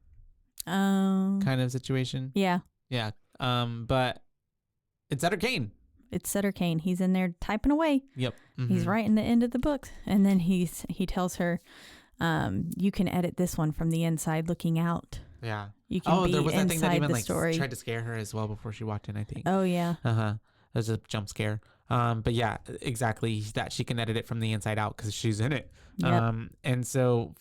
kind of situation. Yeah. Yeah. But it's Sutter Kane. it's Sutter Kane. He's in there typing away. Yep. He's writing the end of the book. And then he tells her, you can edit this one from the inside looking out. Yeah. You can be there was that thing that even story. tried to scare her as well before she walked in, I think. Oh, yeah. There's a jump scare. But yeah, exactly, that she can edit it from the inside out because she's in it. Yep. And so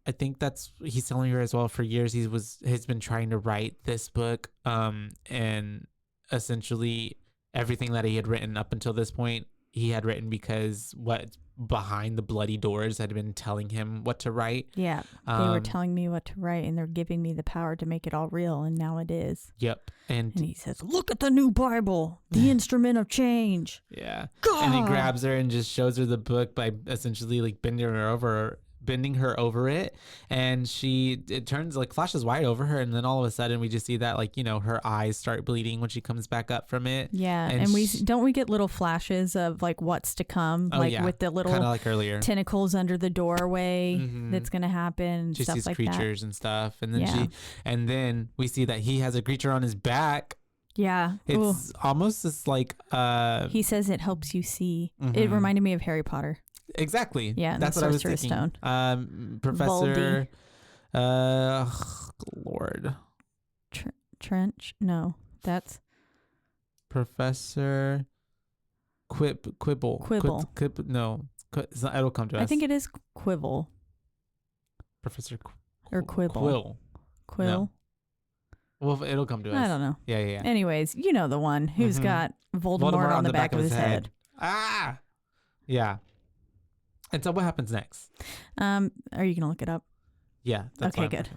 I think that's, he's telling her as well, for years he's been trying to write this book, and essentially everything that he had written up until this point, he had written because what behind the bloody doors had been telling him what to write. Yeah. They were telling me what to write, and they're giving me the power to make it all real, and now it is. Yep. And he says, look at the new Bible, the instrument of change. Yeah. God! And he grabs her and just shows her the book by essentially like bending her over it, and it turns like flashes wide over her, and then all of a sudden we just see that, like, you know, her eyes start bleeding when she comes back up from it. Yeah. And we get little flashes of like what's to come, with the little kind of like earlier tentacles under the doorway that's gonna happen. She stuff sees like creatures that. And stuff, and then then we see that he has a creature on his back. Yeah. It's almost just like he says it helps you see. It reminded me of Harry Potter. Exactly. Yeah, that's what I was thinking. Stone. Professor Lord Trench? No, that's Professor Quibble. No, it'll come to us. I think it is Quibble. Professor or Quibble. Quill. No. Well, it'll come to us. I don't know. Yeah. Anyways, you know the one who's got Voldemort on the back of his head. Ah. Yeah. And so what happens next? Are you going to look it up? Yeah. That's okay, good.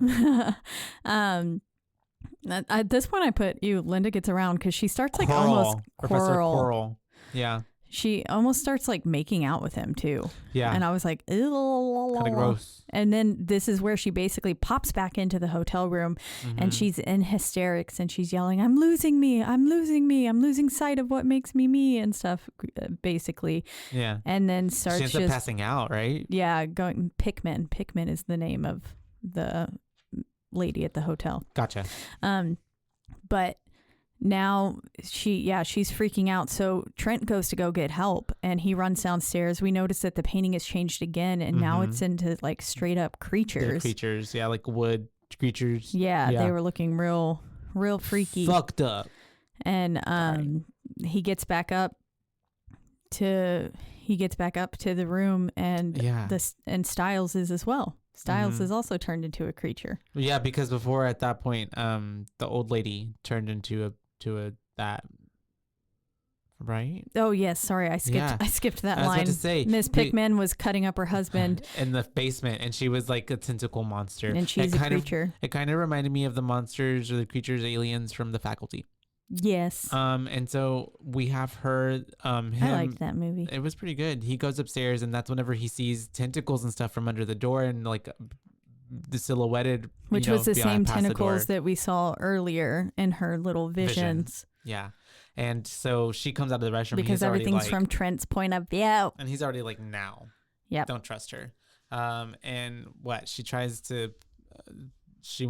At this point I put Linda gets around because she starts like almost Professor Quirrell. Yeah. She almost starts like making out with him too. Yeah. And I was like, ew. Kind of gross. And then this is where she basically pops back into the hotel room and she's in hysterics and she's yelling, I'm losing me. I'm losing sight of what makes me me and stuff, basically. Yeah. And then starts she ends up passing out, right? Yeah. Going Pickman. Pickman is the name of the lady at the hotel. Gotcha. But now she's freaking out. So Trent goes to go get help and he runs downstairs. We notice that the painting has changed again and now it's into like straight up creatures. Creatures, yeah, like wood creatures. Yeah, they were looking real freaky. Fucked up. And he gets back up to the room and and Styles is as well. Styles is also turned into a creature. Yeah, because before at that point, the old lady turned into that, right? Oh yes, sorry, I skipped that line. I was about to say, Miss Pickman was cutting up her husband in the basement, and she was like a tentacle monster, and she's a creature. It kind of reminded me of the monsters or the creatures, aliens from The Faculty. Yes. And so we have her. I liked that movie. It was pretty good. He goes upstairs, and that's whenever he sees tentacles and stuff from under the door, and like the silhouetted, which was the same tentacles that we saw earlier in her little visions. Yeah. And so she comes out of the restroom because everything's from Trent's point of view, and he's already like, now, don't trust her. And what she tries to, she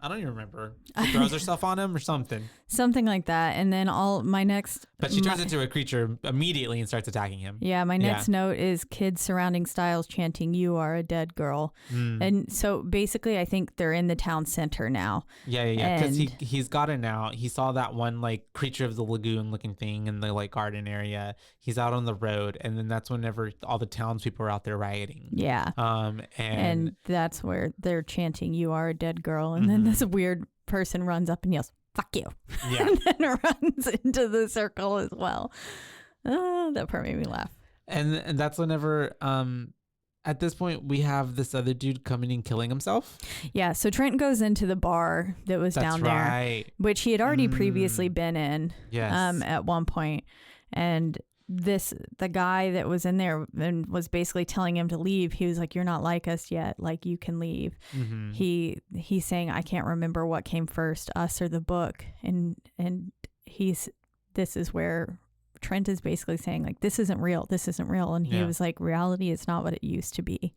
I don't even remember. She throws herself on him or something. Something like that. And then But she turns into a creature immediately and starts attacking him. Yeah, my next note is kids surrounding Styles chanting, "You are a dead girl." And so basically I think they're in the town center now. Yeah. Because he's gotten out. He saw that one like creature of the lagoon looking thing in the like garden area. He's out on the road. And then that's whenever all the townspeople are out there rioting. Yeah. And that's where they're chanting, "You are a dead girl." And then this weird person runs up and yells, "Fuck you." Yeah. And then runs into the circle as well. That part made me laugh. And that's whenever at this point we have this other dude coming and killing himself. Yeah, so Trent goes into the bar that was down there, which he had already previously been in. Yes. At one point. And the guy that was in there and was basically telling him to leave. He was like, "You're not like us yet. Like, you can leave." He's saying, "I can't remember what came first, us or the book." And this is where Trent is basically saying, like, this isn't real. And he was like, reality is not what it used to be.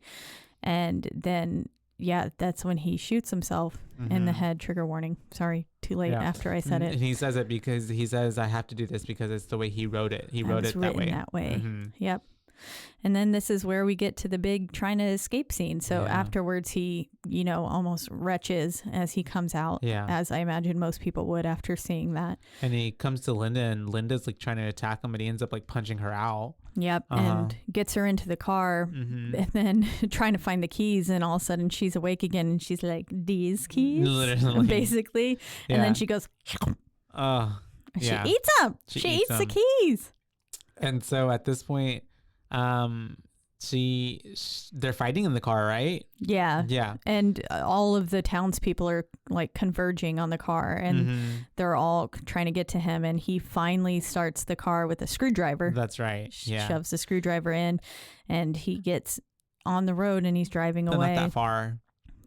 And then yeah, that's when he shoots himself in the head. Trigger warning. Sorry, too late after I said it. And he says it because he says, I have to do this because it's the way he wrote it. He wrote it that way. Yep. And then this is where we get to the big trying to escape scene. So afterwards, he, almost retches as he comes out, as I imagine most people would after seeing that. And he comes to Linda, and Linda's like trying to attack him, but he ends up like punching her out. Yep. And gets her into the car and then trying to find the keys. And all of a sudden she's awake again and she's like, these keys? Literally. Basically. And then she goes, she eats them. She eats the keys. And so at this point, they're fighting in the car, right? Yeah. And all of the townspeople are like converging on the car, and they're all trying to get to him, and he finally starts the car with a screwdriver. That's right. Shoves the screwdriver in, and he gets on the road and he's driving away. Not that far.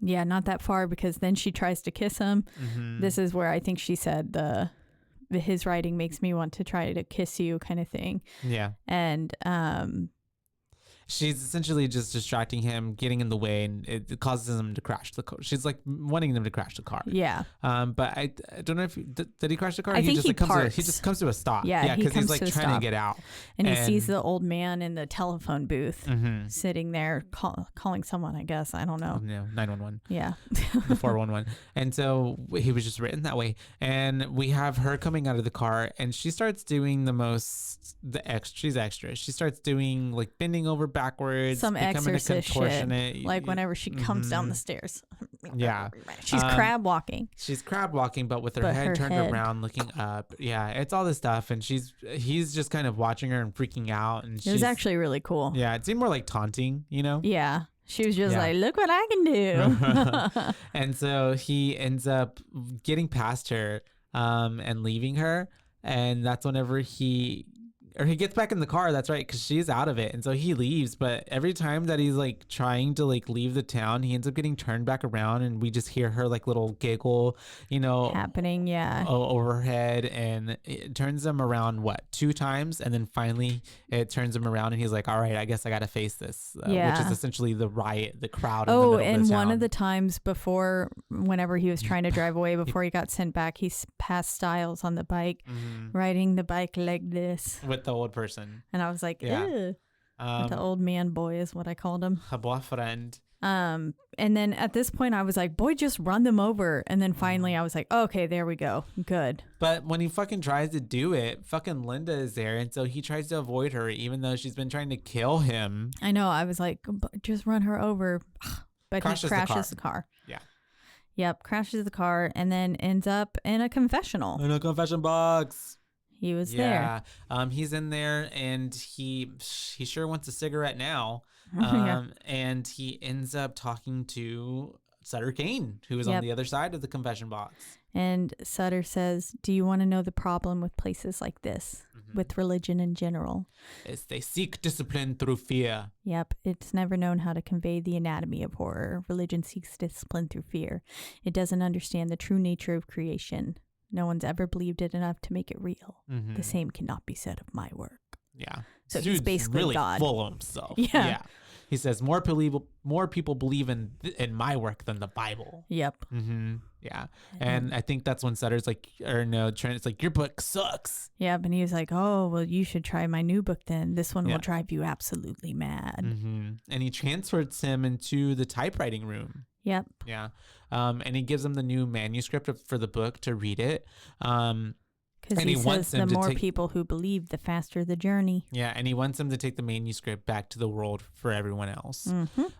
Yeah, not that far, because then she tries to kiss him. This is where I think she said his writing makes me want to try to kiss you kind of thing. Yeah. And she's essentially just distracting him, getting in the way, and it causes him to crash the car. She's like wanting them to crash the car. Yeah. But I don't know if did he crash the car? I think he just comes to a stop. Yeah, because he's like trying to get out, and he sees the old man in the telephone booth sitting there calling someone. I guess I don't know. 911. Yeah. The 411. And so he was just written that way. And we have her coming out of the car, and she starts doing she's extra. She starts doing like bending over backwards, some exorcist shit, like whenever she comes down the stairs. She's crab walking. She's crab walking, but with her head turned around, looking up. Yeah, it's all this stuff, and he's just kind of watching her and freaking out. And it was actually really cool. Yeah, it seemed more like taunting, Yeah. She was just like, look what I can do. And so he ends up getting past her and leaving her, and that's whenever he gets back in the car. That's right, because she's out of it, and so he leaves. But every time that he's like trying to like leave the town, he ends up getting turned back around, and we just hear her like little giggle, happening, overhead, and it turns him around 2 times, and then finally it turns him around, and he's like, all right, I guess I got to face this, which is essentially the riot, the crowd. In the middle and of the town. One of the times before, whenever he was trying to drive away, before he got sent back, he passed Styles on the bike, riding the bike like this with the old person, and I was like, ew. The old man boy is what I called him, a boyfriend. And then at this point I was like, boy, just run them over. And then finally I was like, okay, there we go, good. But when he fucking tries to do it, fucking Linda is there, and so he tries to avoid her even though she's been trying to kill him. I know, I was like, just run her over. But he crashes the car. Yep, crashes the car, and then ends up in a confessional. In a confession box. He was there. He's in there, and he sure wants a cigarette now. And he ends up talking to Sutter Kane, who is on the other side of the confession box. And Sutter says, do you want to know the problem with places like this, with religion in general? Is they seek discipline through fear. Yep. It's never known how to convey the anatomy of horror. Religion seeks discipline through fear. It doesn't understand the true nature of creation. No one's ever believed it enough to make it real. The same cannot be said of my work. Yeah. So he's basically really God. Full of himself. Yeah. He says more people believe in my work than the Bible. Yep. Yeah. And I think that's when Sutter's like, Trent's like, your book sucks. Yep. And he was like, oh, well, you should try my new book then. This one will drive you absolutely mad. And he transfers him into the typewriting room. Yep. Yeah. And he gives him the new manuscript for the book to read it. Because he says the more people who believe, the faster the journey. Yeah, and he wants him to take the manuscript back to the world for everyone else.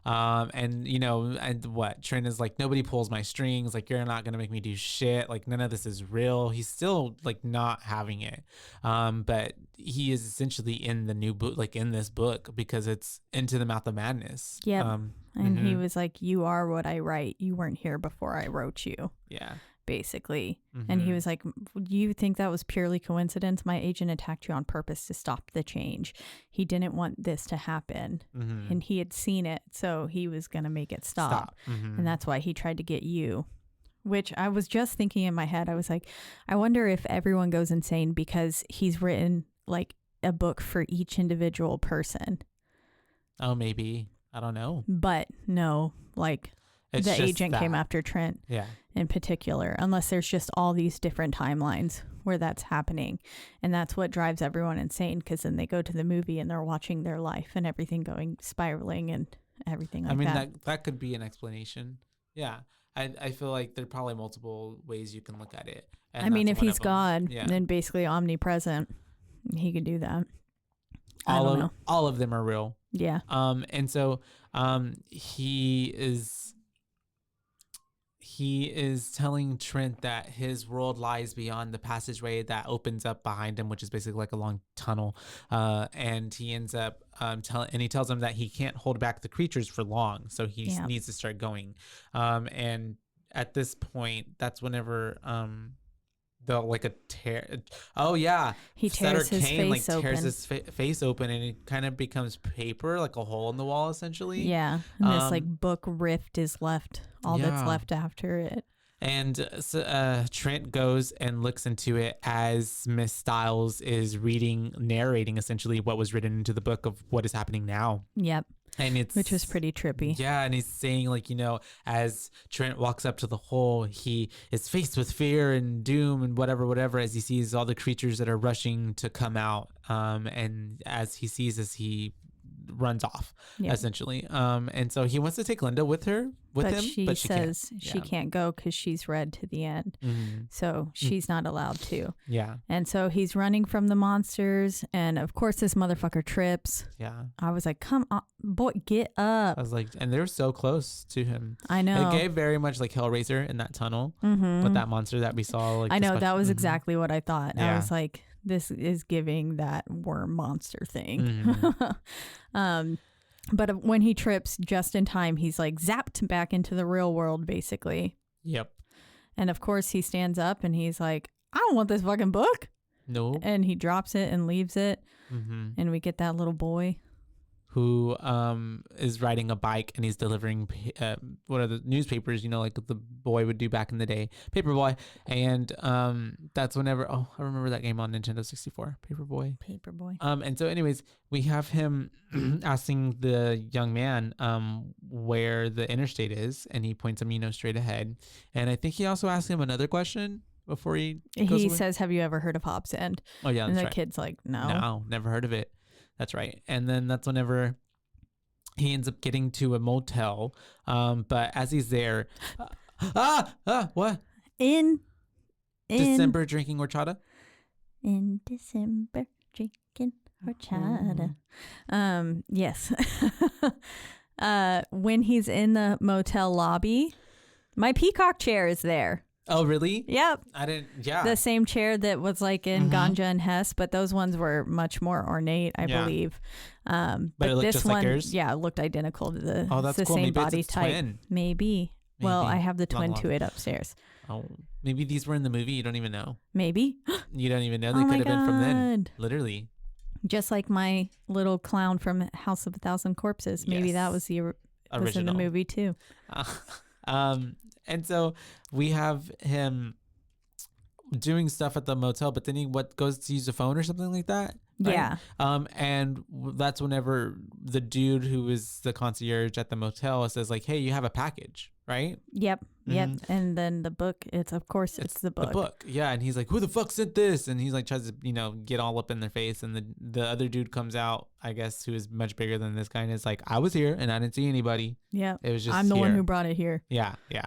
And what? Trent is like, nobody pulls my strings. Like, you're not going to make me do shit. Like, none of this is real. He's still, like, not having it. But he is essentially in the new book, like, in this book, because it's Into the Mouth of Madness. Yeah. And he was like, you are what I write. You weren't here before I wrote you. Yeah. Basically. And he was like, you think that was purely coincidence? My agent attacked you on purpose to stop the change. He didn't want this to happen. And he had seen it, so he was going to make it stop. And that's why he tried to get you. Which I was just thinking in my head. I was like, I wonder if everyone goes insane because he's written like a book for each individual person. Oh, maybe. I don't know. But no, like the agent came after Trent in particular, unless there's just all these different timelines where that's happening. And that's what drives everyone insane, because then they go to the movie and they're watching their life and everything going spiraling and everything like that. I mean, that could be an explanation. Yeah. I feel like there are probably multiple ways you can look at it. And I mean, if he's God, then basically omnipresent, he could do that. All of them are real. Yeah. And so he is telling Trent that his world lies beyond the passageway that opens up behind him, which is basically like a long tunnel. And he ends up he tells him that he can't hold back the creatures for long, so he needs to start going. And at this point, that's whenever he tears his face open. Tears his face open, and it kind of becomes paper, like a hole in the wall, essentially. Yeah, and this like book rift is left, that's left after it. And Trent goes and looks into it as Miss Stiles is narrating essentially what was written into the book of what is happening now. Yep. Which was pretty trippy. Yeah, and he's saying, like, as Trent walks up to the hole, he is faced with fear and doom and whatever, as he sees all the creatures that are rushing to come out. And as he runs off, essentially. And so he wants to take Linda with him, but she says she can't go because she's read to the end. Mm-hmm. So she's not allowed to. Yeah. And so he's running from the monsters, and of course this motherfucker trips. Yeah. I was like, come on, boy, get up. I was like, and they were so close to him. I know. It gave very much like Hellraiser in that tunnel with that monster that we saw. Like, I know, that was exactly what I thought. Yeah. I was like, this is giving that worm monster thing. Mm-hmm. But when he trips just in time, he's like zapped back into the real world, basically. Yep. And of course he stands up and he's like, I don't want this fucking book. No. And he drops it and leaves it. Mm-hmm. And we get that little boy who is riding a bike, and he's delivering what are the newspapers, like the boy would do back in the day, Paperboy. And that's whenever I remember that game on Nintendo 64, Paperboy. And so anyways, we have him asking the young man where the interstate is, and he points him straight ahead. And I think he also asked him another question before he says, have you ever heard of Hobbs End? Oh yeah, and the kid's like, no, never heard of it. That's right. And then that's whenever he ends up getting to a motel. But as he's there, what? In December drinking horchata? In December drinking horchata. Yes. When he's in the motel lobby, my peacock chair is there. Oh, really? Yep. I didn't, yeah. The same chair that was like in Ganja and Hess, but those ones were much more ornate, I believe. But it looked this just one, like yours? Yeah, it looked identical to the, that's the cool. same Maybe body it's type. Twin. Maybe. Well, I have the twin to it upstairs. Oh, maybe these were in the movie. You don't even know. Maybe. You don't even know. They could have been from then. Literally. Just like my little clown from House of a Thousand Corpses. Maybe that was the original. Was in the movie too. And so we have him doing stuff at the motel, but then he goes to use a phone or something like that. Right? Yeah. And that's whenever the dude who is the concierge at the motel says like, hey, you have a package, right? Yep. And then the book, it's the book. The book. Yeah. And he's like, who the fuck sent this? And he's like, tries to, get all up in their face. And the other dude comes out, I guess, who is much bigger than this guy. And it's like, I was here and I didn't see anybody. Yeah. It was just I'm the one who brought it here. Yeah. Yeah.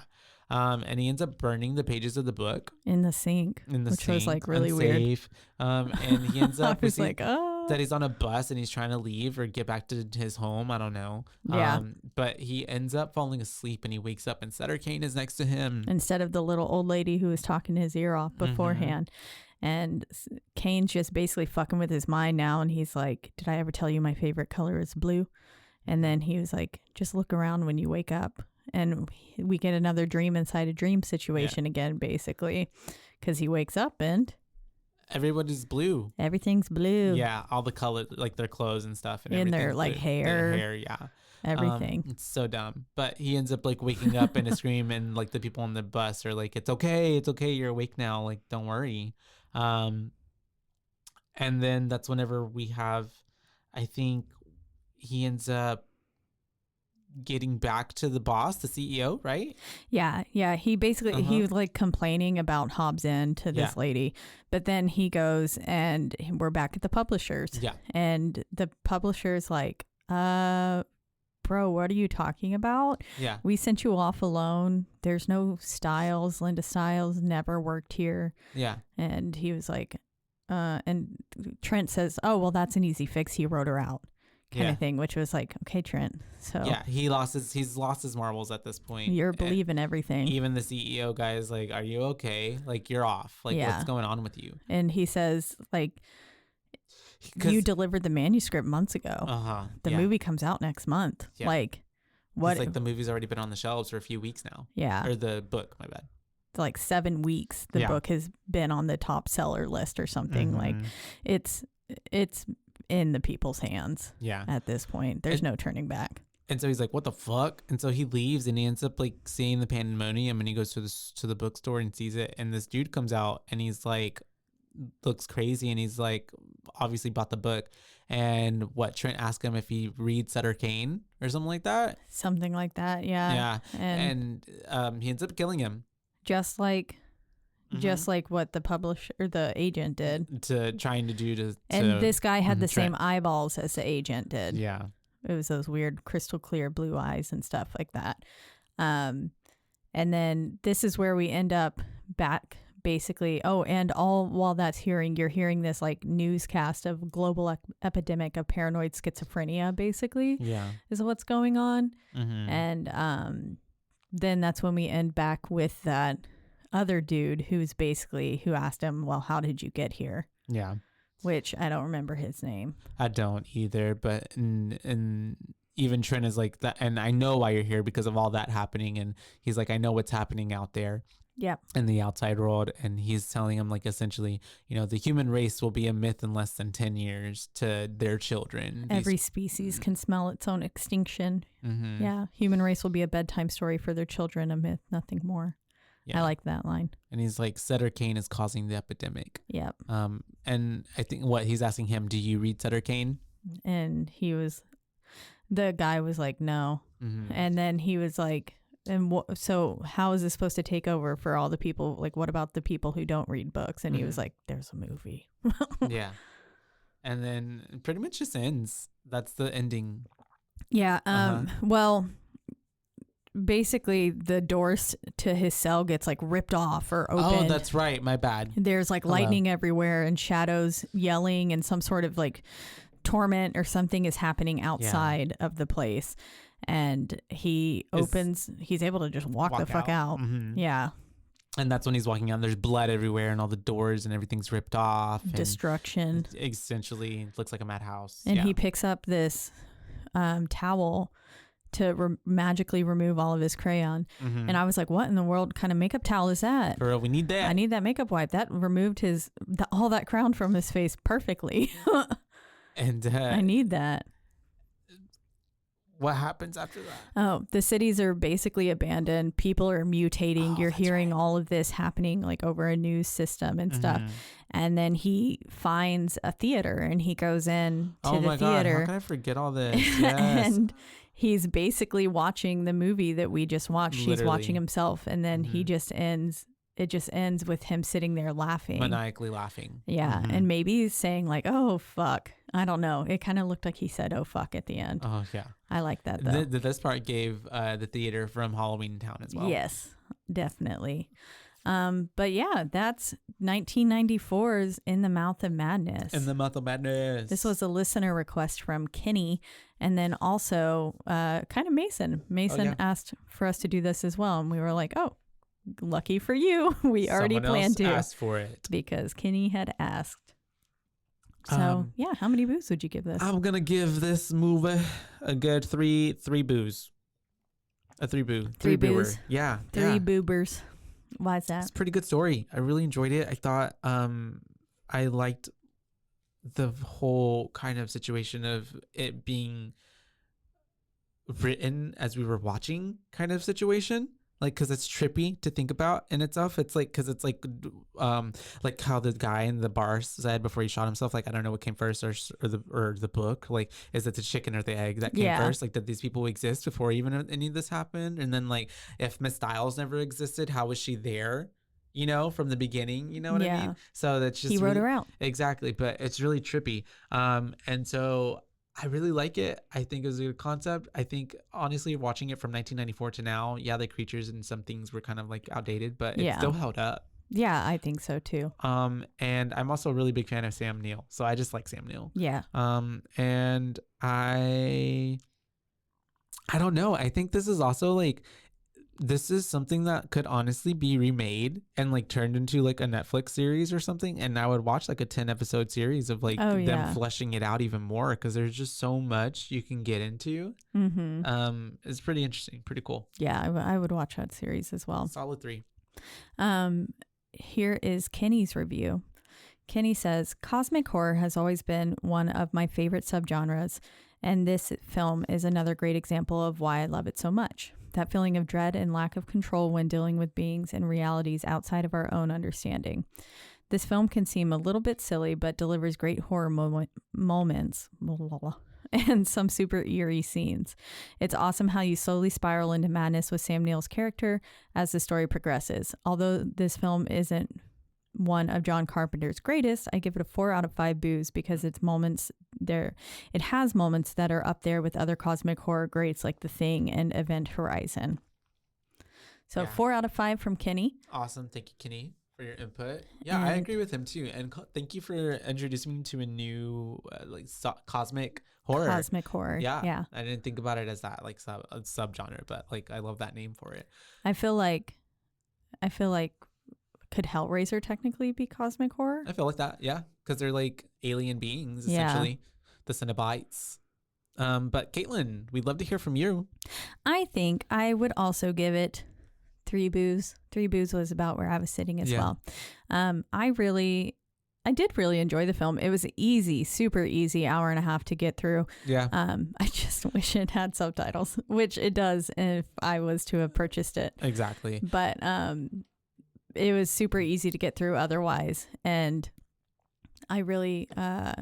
And he ends up burning the pages of the book in the sink, which was like really weird. And he ends up I was like, that he's on a bus and he's trying to leave or get back to his home. I don't know. Yeah. But he ends up falling asleep and he wakes up and Sutter Kane is next to him instead of the little old lady who was talking his ear off beforehand. And Kane's just basically fucking with his mind now. And he's like, did I ever tell you my favorite color is blue? And then he was like, just look around when you wake up. And we get another dream inside a dream situation again, basically, because he wakes up and everybody's blue. Everything's blue. Yeah, all the colors, like their clothes and stuff, and in their like hair. Their hair, yeah, everything. It's so dumb. But he ends up like waking up in a scream, and like the people on the bus are like, "It's okay, you're awake now. Like, don't worry." And then that's whenever we have, I think he ends up getting back to the boss, the CEO, right? Yeah. He basically, he was like complaining about Hobbs End to this lady, but then he goes and we're back at the publishers. Yeah. And the publisher's like, bro, what are you talking about? Yeah. We sent you off alone. There's no Stiles. Linda Stiles never worked here. Yeah. And he was like, and Trent says, oh, well, that's an easy fix. He wrote her out. Kind of thing, which was like, okay, Trent. So yeah, he's lost his marbles at this point. You're believing everything. Even the CEO guy is like, are you okay? Like, you're off. Like, what's going on with you? And he says, like, you delivered the manuscript months ago. The movie comes out next month. Yeah. Like, what? It's like the movie's already been on the shelves for a few weeks now. Yeah. Or the book, my bad. Like 7 weeks, the book has been on the top seller list or something. Like, it's in the people's hands. Yeah. At this point, there's no turning back. And so he's like, what the fuck? And so he leaves and he ends up like seeing the pandemonium and he goes to the bookstore and sees it. And this dude comes out and he's like, looks crazy. And he's like, obviously bought the book. And Trent asked him if he reads Sutter Kane or something like that. Something like that. Yeah. Yeah. And he ends up killing him. Just like what the publisher or the agent did. And this guy had the same eyeballs as the agent did. Yeah. It was those weird crystal clear blue eyes and stuff like that. And then this is where we end up back basically. Oh, and all while you're hearing this like newscast of global epidemic of paranoid schizophrenia, basically. Yeah. Is what's going on. And then that's when we end back with that other dude who asked him, well, how did you get here? Yeah. Which I don't remember his name. I don't either, but and even Trent is like that, and I know why you're here because of all that happening. And he's like, I know what's happening out there. Yeah. In the outside world. And he's telling him like essentially, the human race will be a myth in less than 10 years to their children. Every species can smell its own extinction. Yeah. Human race will be a bedtime story for their children, a myth, nothing more. Yeah. I like that line. And he's like, Sutter Kane is causing the epidemic. Yep. And I think he's asking him, do you read Sutter Kane? And the guy was like, no. And then he was like, so how is this supposed to take over for all the people? Like, what about the people who don't read books? And he was like, there's a movie. Yeah. And then pretty much just ends. That's the ending. Yeah. Well, basically the doors to his cell gets like ripped off or opened. Oh, that's right. My bad. There's like lightning everywhere and shadows yelling and some sort of like torment or something is happening outside of the place. And he's able to just walk the fuck out. Yeah. And that's when he's walking out. There's blood everywhere and all the doors and everything's ripped off. Destruction. Essentially, it looks like a madhouse. And he picks up this towel to magically remove all of his crayon. And I was like, what in the world kind of makeup towel is that? For real, we need that. I need that makeup wipe. That removed all that crown from his face perfectly. And I need that. What happens after that? Oh, the cities are basically abandoned. People are mutating. You're hearing all of this happening like over a news system and stuff. And then he finds a theater and he goes in to the theater. God, how can I forget all this? Yes. And he's basically watching the movie that we just watched. Literally. He's watching himself. And then it just ends with him sitting there laughing. Maniacally laughing. Yeah. And maybe he's saying like, oh, fuck. I don't know. It kind of looked like he said, oh, fuck at the end. Oh, yeah. I like that, though. This part gave the theater from Halloween Town as well. Yes, definitely. But yeah, that's 1994's In the Mouth of Madness. In the Mouth of Madness. This was a listener request from Kenny. And then also kind of Mason. Mason asked for us to do this as well. And we were like, oh, lucky for you. We already planned to. Asked for it. Because Kenny had asked. So, how many boos would you give this? I'm going to give this movie a good three boos. A 3 boo. 3 boos. Yeah. 3 boobers. Why is that? It's a pretty good story. I really enjoyed it. I thought I liked the whole kind of situation of it being written as we were watching kind of situation. like, because it's trippy to think about in itself. It's like, because it's like how the guy in the bar said before he shot himself, like, I don't know what came first, or the book, like, is it the chicken or the egg that came first? Like, did these people exist before even any of this happened? And then, like, if Miss Stiles never existed, how was she there? You know, from the beginning, you know what I mean? So that's just, he wrote her out. Exactly. But it's really trippy. And so I really like it. I think it was a good concept. I think, honestly, watching it from 1994 to now, the creatures and some things were kind of like outdated, but it still held up. Yeah, I think so too. And I'm also a really big fan of Sam Neill. So I just like Sam Neill. Yeah. And I don't know. I think this is also like, this is something that could honestly be remade and like turned into like a Netflix series or something, and I would watch like a 10 episode series of like them fleshing it out even more, because there's just so much you can get into. It's pretty interesting, pretty cool. I would watch that series as well. Solid 3. Here is Kenny's review. Kenny says, cosmic horror has always been one of my favorite subgenres, and this film is another great example of why I love it so much. That feeling of dread and lack of control when dealing with beings and realities outside of our own understanding. This film can seem a little bit silly, but delivers great horror moments and some super eerie scenes. It's awesome how you slowly spiral into madness with Sam Neill's character as the story progresses. Although this film isn't one of John Carpenter's greatest, I give it a 4 out of 5 boos, because it has moments that are up there with other cosmic horror greats like The Thing and Event Horizon. So 4 out of 5 from Kenny. Awesome. Thank you, Kenny, for your input. I agree with him too. And thank you for introducing me to a new cosmic horror. Cosmic horror. Yeah. I didn't think about it as that, like, subgenre, but like, I love that name for it. I feel like could Hellraiser technically be cosmic horror? I feel like that, because they're like alien beings, essentially, the Cenobites. But Caitlin, we'd love to hear from you. I think I would also give it 3 boos. 3 boos was about where I was sitting as well. I did really enjoy the film. It was easy, super easy, hour and a half to get through. I just wish it had subtitles, which it does if I was to have purchased it. Exactly. But it was super easy to get through otherwise. And I really, I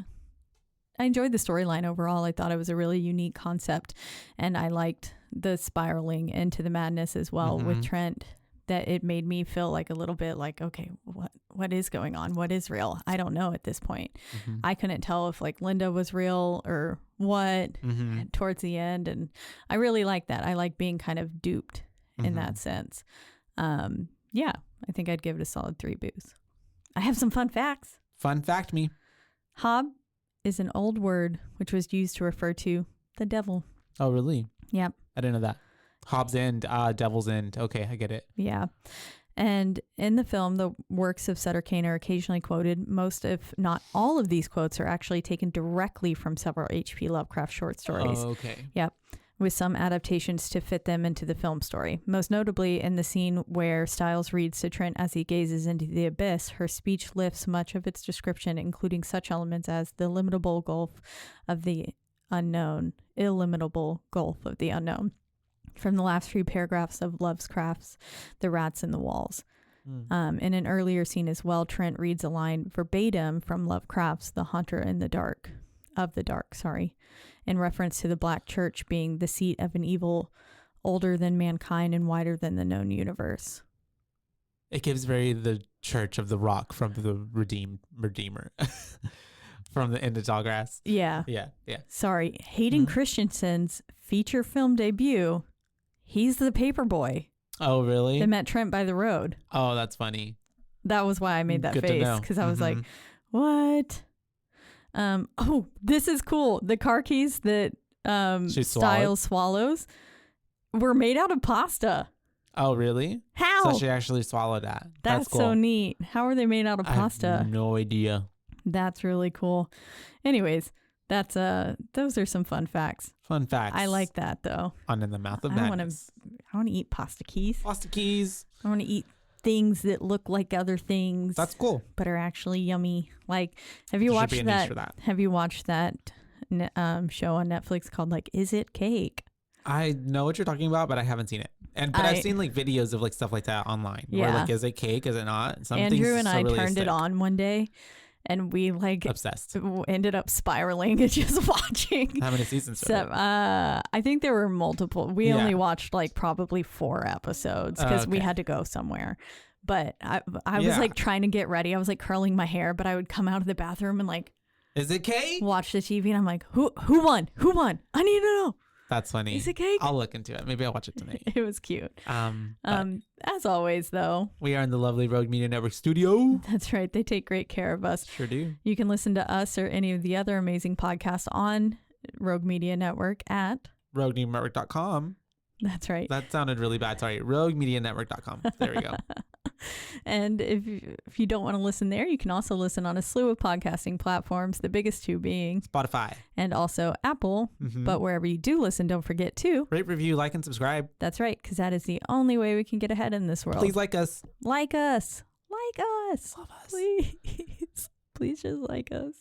enjoyed the storyline overall. I thought it was a really unique concept, and I liked the spiraling into the madness as well with Trent, that it made me feel like a little bit like, okay, what is going on? What is real? I don't know at this point. I couldn't tell if like Linda was real or what towards the end. And I really like that. I like being kind of duped in that sense. I think I'd give it a solid 3 boos. I have some fun facts. Fun fact me. Hob is an old word which was used to refer to the devil. Oh, really? Yep. I didn't know that. Hobbs End, Devil's End. Okay, I get it. Yeah. And in the film, the works of Sutter Kane are occasionally quoted. Most, if not all of these quotes, are actually taken directly from several H.P. Lovecraft short stories. Oh, okay. Yep. With some adaptations to fit them into the film story. Most notably in the scene where Stiles reads to Trent as he gazes into the abyss, her speech lifts much of its description, including such elements as the illimitable gulf of the unknown, from the last few paragraphs of Lovecraft's The Rats in the Walls. In an earlier scene as well, Trent reads a line verbatim from Lovecraft's The Haunter in the Dark, in reference to the Black Church being the seat of an evil older than mankind and wider than the known universe. It gives very the Church of the Rock from the Redeemer from the End of Tallgrass. Yeah. Sorry, Hayden Christensen's feature film debut. He's the paper boy. Oh, really? They met Trent by the road. Oh, that's funny. That was why I made that face, because I was like, what? Oh, this is cool. The car keys that Stiles swallows were made out of pasta. Oh, really? How? So she actually swallowed that. That's cool. So neat. How are they made out of pasta? I have no idea. That's really cool. Anyways, that's those are some fun facts. Fun facts. I like that though. On In the Mouth of Madness. I want to eat pasta keys. Pasta keys. I want to eat things that look like other things. That's cool. But are actually yummy. Like, have you watched that? Have you watched that show on Netflix called like Is It Cake? I know what you're talking about, but I haven't seen it. But I've seen like videos of like stuff like that online. Yeah. Where like, is it cake? Is it not? Andrew and I turned it on one day. And we like obsessed ended up spiraling and just watching. How many seasons? So I think there were multiple. We only watched like probably 4 episodes because we had to go somewhere. But I was like trying to get ready. I was like curling my hair, but I would come out of the bathroom and like, is it cake? Watch the TV and I'm like, who won? Who won? I need to know. That's funny. Is it cake? I'll look into it. Maybe I'll watch it tonight. It was cute. As always, though. We are in the lovely Rogue Media Network studio. That's right. They take great care of us. Sure do. You can listen to us or any of the other amazing podcasts on Rogue Media Network at roguenetwork.com. That's right. That sounded really bad. Sorry. roguemedianetwork.com. There we go. And if you don't want to listen there, you can also listen on a slew of podcasting platforms, the biggest 2 being Spotify and also Apple. Mm-hmm. But wherever you do listen, don't forget to rate, review, like, and subscribe. That's right, because that is the only way we can get ahead in this world. Please like us. Like us. Like us. Love us. Please just like us.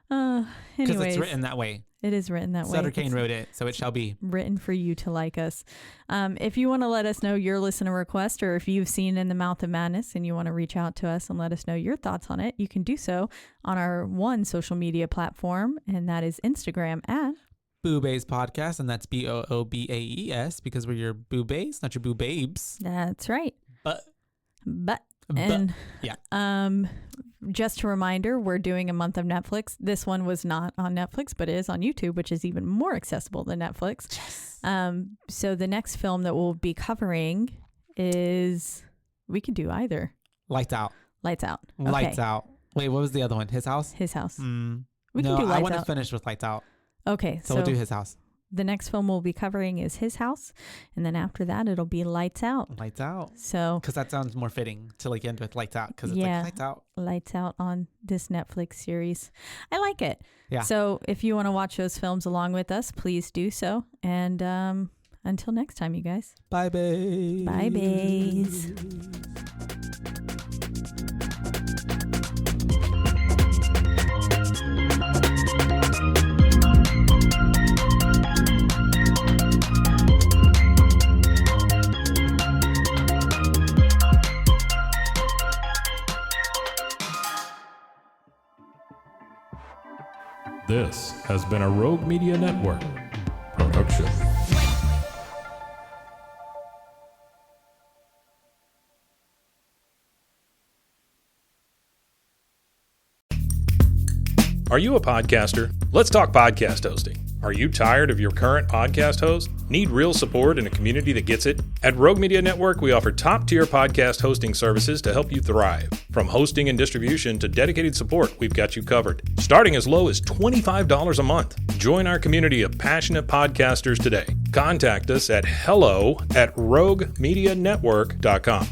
Because it's written that way. It is written that way. Sutter Kane wrote it, so it shall be. Written for you to like us. If you want to let us know your listener request, or if you've seen In the Mouth of Madness and you want to reach out to us and let us know your thoughts on it, you can do so on our one social media platform, and that is Instagram at BooBaes Podcast, and that's BOOBAES, because we're your BooBaes, not your BooBabes. That's right. But just a reminder, we're doing a month of Netflix. This one was not on Netflix, but it is on YouTube, which is even more accessible than Netflix. Yes. So the next film that we'll be covering is, we could do either. Lights Out. Lights Out. Okay. Lights Out. Wait, what was the other one? His House? His House. We can do Lights Out. I want to finish with Lights Out. Okay. So we'll do His House. The next film we'll be covering is His House, and then after that it'll be Lights Out. Lights Out. So, because that sounds more fitting to like end with Lights Out, because it's like Lights Out. Lights Out on this Netflix series. I like it. Yeah. So if you want to watch those films along with us, please do so. And until next time, you guys. Bye, babe. Bye, bays. This has been a Rogue Media Network production. Are you a podcaster? Let's talk podcast hosting. Are you tired of your current podcast host? Need real support in a community that gets it? At Rogue Media Network, we offer top-tier podcast hosting services to help you thrive. From hosting and distribution to dedicated support, we've got you covered. Starting as low as $25 a month. Join our community of passionate podcasters today. Contact us at hello@roguemedianetwork.com.